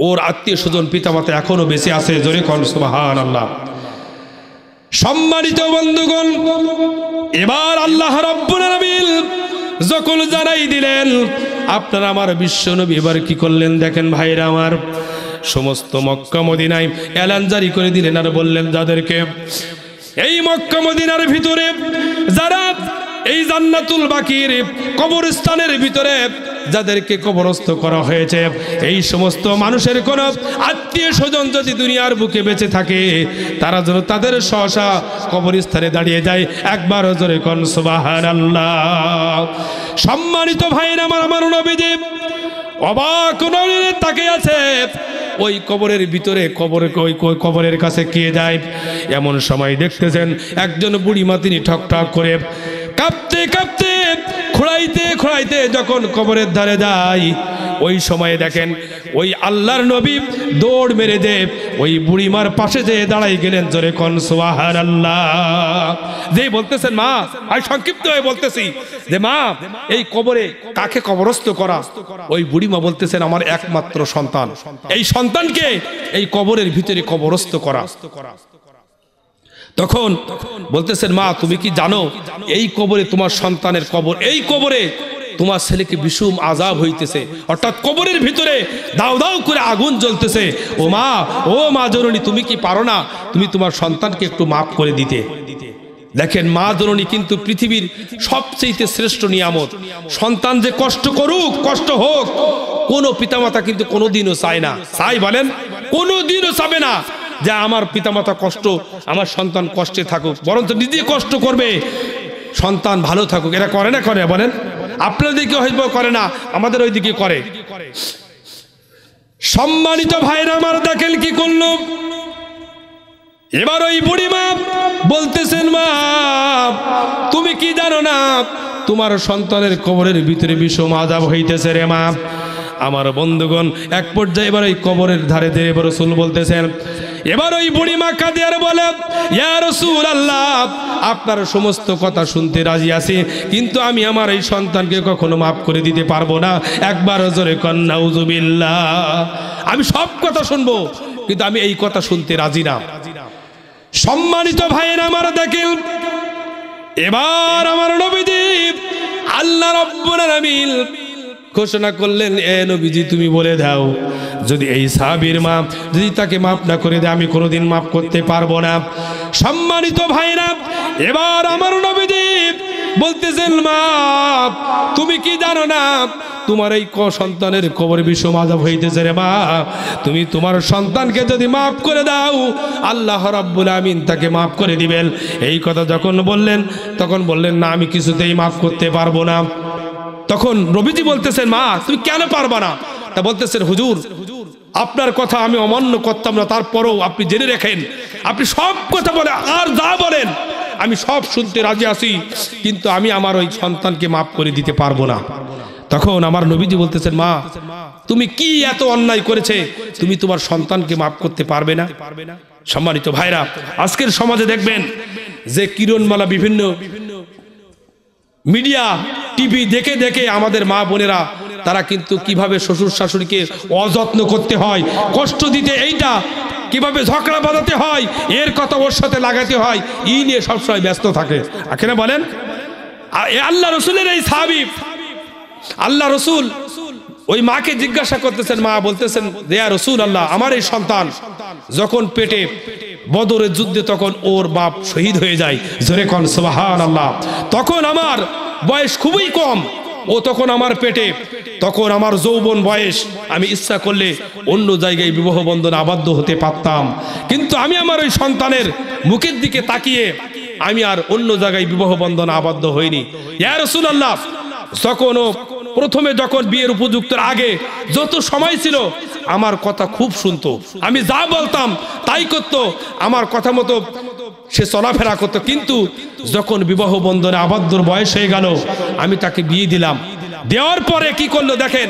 ওর আত্মীয় স্বজন পিতা মাতা এখনো বেঁচে আছে। জোরে কোন সুবহানাল্লাহ। সম্মানিত বন্ধুগণ, এবার আল্লাহ রাব্বুল আলামিন যখন জানাই দিলেন, আপনারা আমার বিশ্বনবী এবার কি করলেন দেখেন ভাইরা আমার, সমস্ত মক্কা মদিনায় এলান জারি করে দিলেন আর বললেন, যাদেরকে এই মক্কা মদিনার ভিতরে যারা এই জান্নাতুল বাকির কবরস্থানের ভিতরে যাদেরকে কবরস্থ করা হয়েছে, এই সমস্ত মানুষের কোন আত্মীয় স্বজন যদি দুনিয়ার বুকে বেঁচে থাকে, তারা যেন তাদের সহসা কবরস্থানে দাঁড়িয়ে যায়। একবার জোরে কোন সুবহানাল্লাহ। সম্মানিত ভাইরা আমার নবীজি অবাক নয়নে তাকিয়ে আছে, ওই কবরের ভিতরে কবরের কাছে কে যায়? এমন সময় দেখতেছেন একজন বুড়িমা, তিনি ঠক ঠক করে কাঁপতে কাঁপতে খোঁড়াইতে যখন কবরের ধারে যায়, ওই সময়ে দেখেন ওই আল্লাহর নবী দৌড় মেরে দে ওই বুড়িমার পাশে যেয়ে দাঁড়াই গেলেন। জোরে কোন সুবহানাল্লাহ। যেই বলতেছেন মা, আমি সংক্ষিপ্ত হয়ে বলতেছি যে মা, এই কবরে কাকে কবরস্থ করা? ওই বুড়িমা বলতেছেন, আমার একমাত্র সন্তান, এই সন্তানকে এই কবরের ভিতরে কবরস্থ করা। তখন বলতেছেন, মা, তুমি কি জানো এই কবরে তোমার সন্তানের কবর, এই কবরে তোমার ছেলেকে বিষম আযাব হইতেছে, অর্থাৎ কবরের ভিতরে দাও দাও করে আগুন জ্বলতেছে। ও মা জননী, তুমি কি পারো না তুমি তোমার সন্তানকে একটু মাফ করে দিতে? দেখেন, মা জননী কিন্তু পৃথিবীর সবচেয়ে শ্রেষ্ঠ নিয়ামত। সন্তান যে কষ্ট করুক, কষ্ট হোক, কোনো পিতামাতা কিন্তু কোনোদিনও চায় না। চাই বলেন? কোনোদিনও চাবে না যে আমার পিতামাতা কষ্ট, আমার সন্তান কষ্টে থাকুক, বরঞ্চ নিজে কষ্ট করবে, সন্তান ভালো থাকুক। এরা করে না? করে বলেন? আপনাদের দিকে হয়তো করে না, আমাদের ওই দিকে করে। সম্মানিত ভাইরা আমার, দেখেন কি করলো। এবার ওই বুড়িমা বলতেছেন, মা, তুমি কি জানো না তোমার সন্তানের কবরের ভিতরে বিষম আযাব হইতেছে রে মা। আমার বন্ধুগণ, এক পর্যায়ে এবার ওই কবরের ধারে ধরে এবার রাসূল বলতেছেন, এবার ওই বুড়িমা কাঁদে আর বলে, ইয়া রাসূলুল্লাহ, আপনার সমস্ত কথা শুনতে রাজি আছি, কিন্তু আমি আমার এই সন্তানকে কখনো মাফ করে দিতে পারবো না। একবার জোরে কন নাউযুবিল্লাহ। আমি সব কথা শুনবো, কিন্তু আমি এই কথা শুনতে রাজি না। সম্মানিত ভাইয়েরা আমার, দেখেন এবার আমার নবীজি আল্লাহ রাব্বুল আলামিন ঘোষণা করলেন, এ নবীজি তুমি বলে দাও, যদি এই সাহাবীর মা যদি তাকে মাফ না করে দেয়, আমি কোনোদিন মাফ করতে পারবো না। সম্মানিত ভাইরা, এবার আমার নবীজি বলতেছেন, মা তুমি কি জানো না তোমার এই সন্তানের কবর বিষম আযাব হইতেছে রে মা, তুমি তোমার সন্তানকে যদি মাফ করে দাও, আল্লাহ রাব্বুল আমিন তাকে মাফ করে দিবেন। এই কথা যখন বললেন, তখন বললেন, না আমি কিছুতেই মাফ করতে পারবো না। তখন নবীজি বলতেছেন, মা তুমি কেন পারবা না? তা বলতেছেন, হুজুর আপনার কথা আমি অমান্য করতাম না, তারপরেও আপনি জেনে রাখেন, আপনি সব কথা বলে আর যা বলেন আমি সব শুনতে রাজি আছি, কিন্তু আমি আমার ওই সন্তানকে মাফ করে দিতে পারবো না। তখন আমার নবীজি বলতেছেন, মা তুমি কি এত অন্যায় করেছে, তুমি তোমার সন্তানকে মাফ করতে পারবে না? সম্মানিত ভাইরা, আজকের সমাজে দেখবেন যে কিরণমালা বিভিন্ন মিডিয়া টিভি দেখে দেখে আমাদের মা বোনেরা তারা কিন্তু কিভাবে শ্বশুর শাশুড়িকে অযত্ন করতে হয়, কষ্ট দিতে, এইটা কিভাবে ঝগড়া বাঁধাতে হয়, এর কথা ওর সাথে লাগাতে হয়, এই নিয়ে সবসময় ব্যস্ত থাকে। কেন বলেন? আল্লাহ রসুলের এই সাহাবী, আল্লাহ রসুল ওই মাকে জিজ্ঞাসা করতেছেন, মা বলতেছেন, ইয়া রাসূলুল্লাহ, আমার এই সন্তান যখন পেটে বদরের যুদ্ধে তখন ওর বাপ শহীদ হয়ে যায়, জোরে কোন সুবহানাল্লাহ, তখন আমার বয়স খুবই কম, ও তখন আমার পেটে, তখন আমার যৌবন বয়স, আমি ইচ্ছা করলে অন্য জায়গায় বিবাহ বন্ধনে আবদ্ধ হতে পারতাম, কিন্তু আমি আমার ওই সন্তানের মুখের দিকে তাকিয়ে আমি আর অন্য জায়গায় বিবাহ বন্ধনে আবদ্ধ হইনি। ইয়া রাসূলুল্লাহ, তখন প্রথমে যখন বিয়ের উপযুক্ত আগে যত সময় ছিল আমার কথা খুব শুনতো, আমি যা বলতাম তাই করতো, আমার কথা মতো সে চলাফেরা করতো, কিন্তু যখন বিবাহ বন্ধনে আবদ্ধর বয়স হয়ে গেল আমি তাকে বিয়ে দিলাম। দেওয়ার পরে কি করলো দেখেন,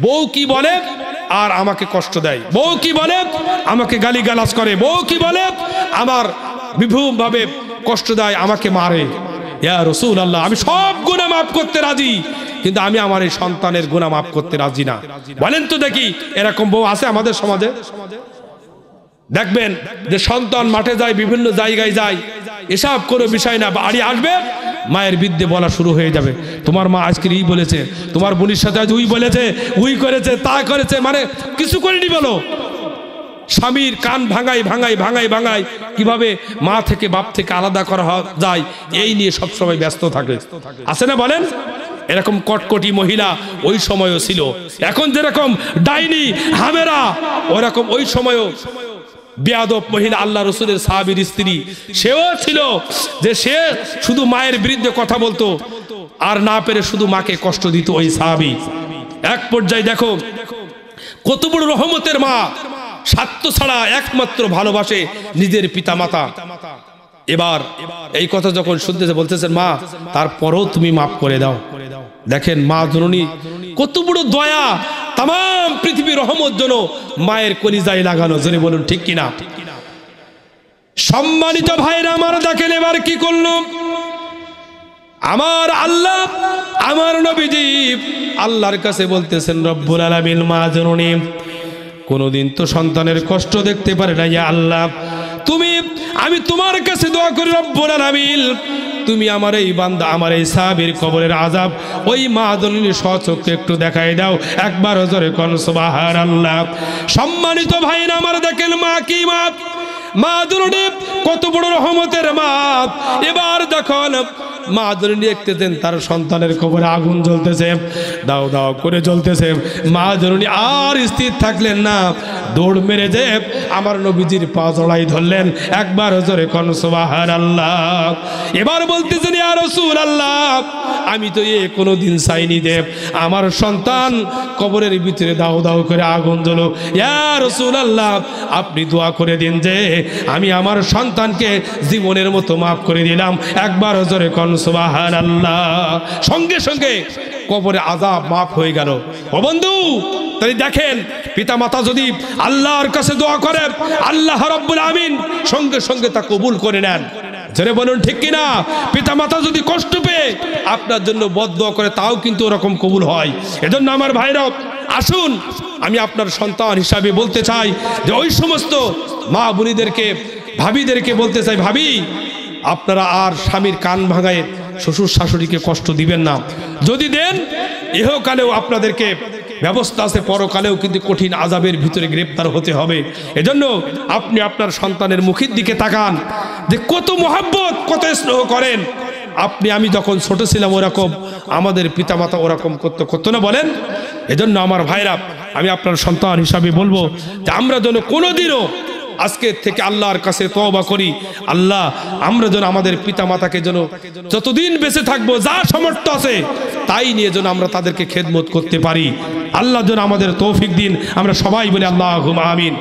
বউ কি বলে আর আমাকে কষ্ট দেয়, বউ কি বলে আমাকে গালিগালাজ করে, বউ কি বলে আমার বিভিন্নভাবে কষ্ট দেয়, আমাকে মারে। ইয়া রাসূলুল্লাহ, আমি সব গুনাহ মাফ করতে রাজি, কিন্তু আমি আমার এই সন্তানের গুনাহ মাফ করতে রাজি না। বলেন তো দেখি, এরকম বউ আছে আমাদের সমাজে? দেখবেন যে সন্তান মাঠে যায়, বিভিন্ন জায়গায় যায়, এসব কোনো বিষয় না, বাড়ি আসবে মায়ের বিরুদ্ধে বলা শুরু হয়ে যাবে, তোমার মা আজকে এই বলেছে, তোমার বোনের সাথে আজ উই বলেছে, উই করেছে, তা করেছে, মানে কিছু করেনি বলো। স্বামীর কান ভাঙাই ভাঙাই ভাঙাই ভাঙাই কিভাবে মা থেকে বাপ থেকে আলাদা করা যায়, এই নিয়ে সবসময় ব্যস্ত থাকে, আছে না বলেন? এরকম কটকটি মহিলা ওই সময়ও ছিল, এখন যেরকম ডাইনি হামেরা ওরকম ওই সময়ও বেয়াদব মহিলা আল্লাহ রসুলের সাহাবীর স্ত্রী সেও ছিল, যে সে শুধু মায়ের বিরুদ্ধে কথা বলতো আর না পেরে শুধু মাকে কষ্ট দিত ওই সাহাবী। এক পর্যায়ে দেখো কত বড় রহমতের মা, স্বার্থ ছাড়া একমাত্র ভালোবাসে নিজের পিতা মাতা। এবার এই কথা যখন শুনতেছে বলতেছেন, মা তারপরও তুমি মাফ করে দাও। দেখেন মা জননী কত বড় দয়া, তাম পৃথিবীর রহমত জন্য মায়ের কলিজায় লাগানো, জোরে বলুন ঠিক কিনা? সম্মানিত ভাইরা আমার, দেখেন এবার কি করলো আমার আল্লাহ, আমার নবীজি আল্লাহর কাছে বলতেছেন, রব্বুল আলামিন, মা জননী কোনদিন তো সন্তানের কষ্ট দেখতে পারে না, ইয়া আল্লাহ তুমি, আমি তোমার কাছে দোয়া করি রব্বুল আলামিন, তুমি আমার এই বান্দা, আমার এই সাহাবীর কবরের আযাব ওই মা জননীর স্বচক্ষে একটু দেখাই দাও। একবার জোরে কোন সুবহানাল্লাহ। সম্মানিত ভাইরা আমার, দেখেন মা কি মা, মা জননী কত বড় রহমতের মা। এবার যখন মা জননী দেখতেছেন তার সন্তানের কবরে আগুন জ্বলতেছে, দাও দাও করে জ্বলতেছে, মা জননী আর স্থির থাকলেন না, দৌড় মেরে যে আমার নবীজির পা জড়াই ধরলেন। একবার জোরে কোন সুবহানাল্লাহ। এবার বলতেছেন, ইয়া রাসূলুল্লাহ, আমি তো কোনোদিন চাইনি যে আমার সন্তান কবরের ভিতরে দাও দাও করে আগুন জ্বলো। ইয়া রাসূলুল্লাহ, আপনি দোয়া করে দিন যে আমি আমার সন্তানকে জীবনের মতো মাফ করে দিলাম। একবার জোরে কোন সুবহানাল্লাহ। সঙ্গে সঙ্গে কবরে আযাব মাফ হয়ে গেল। ও বন্ধু, তাই দেখেন পিতামাতা যদি আল্লাহর কাছে দোয়া করে, আল্লাহ রাব্বুল আমিন সঙ্গে সঙ্গে তা কবুল করে নেন। জোরে বলুন ঠিক কিনা? পিতামাতা যদি কষ্ট পেয়ে আপনার জন্য বদদোয়া করে, তাও কিন্তু ওরকম কবুল হয়। এজন্য আমার ভাইরা আসুন, আমি আপনার সন্তান হিসাবে বলতে চাই যে ওই সমস্ত মা বোনীদেরকে, ভাবিদেরকে বলতে চাই, ভাবি আপনারা আর স্বামীর কান ভাঙায় শ্বশুর শাশুড়িকে কষ্ট দিবেন না। যদি দেন, ইহকালেও আপনাদেরকে ব্যবস্থা আছে, পরকালেও কিন্তু কঠিন আযাবের ভিতরে গ্রেপ্তার হতে হবে। এজন্য আপনি আপনার সন্তানের মুখের দিকে তাকান, যে কত মহব্বত, কত স্নেহ করেন। আপনি আমি যখন ছোট ছিলাম ওরকম আমাদের পিতামাতা ওরকম করতো না, বলেন? এজন্য আমার ভাইরা, আমি আপনার সন্তান হিসাবে বলবো যে আমরা যেন কোনোদিনও আজকে থেকে আল্লাহর কাছে তওবা করি, আল্লাহ আমরা যেন আমাদের পিতামাতাকে যেন যতদিন বেঁচে থাকবো যা সামর্থ্য আছে তাই নিয়ে যেন আমরা তাদেরকে খেদমত করতে পারি। আল্লাহ যেন আমাদের তৌফিক দিন। আমরা সবাই বলি আল্লাহুম্মা আমিন।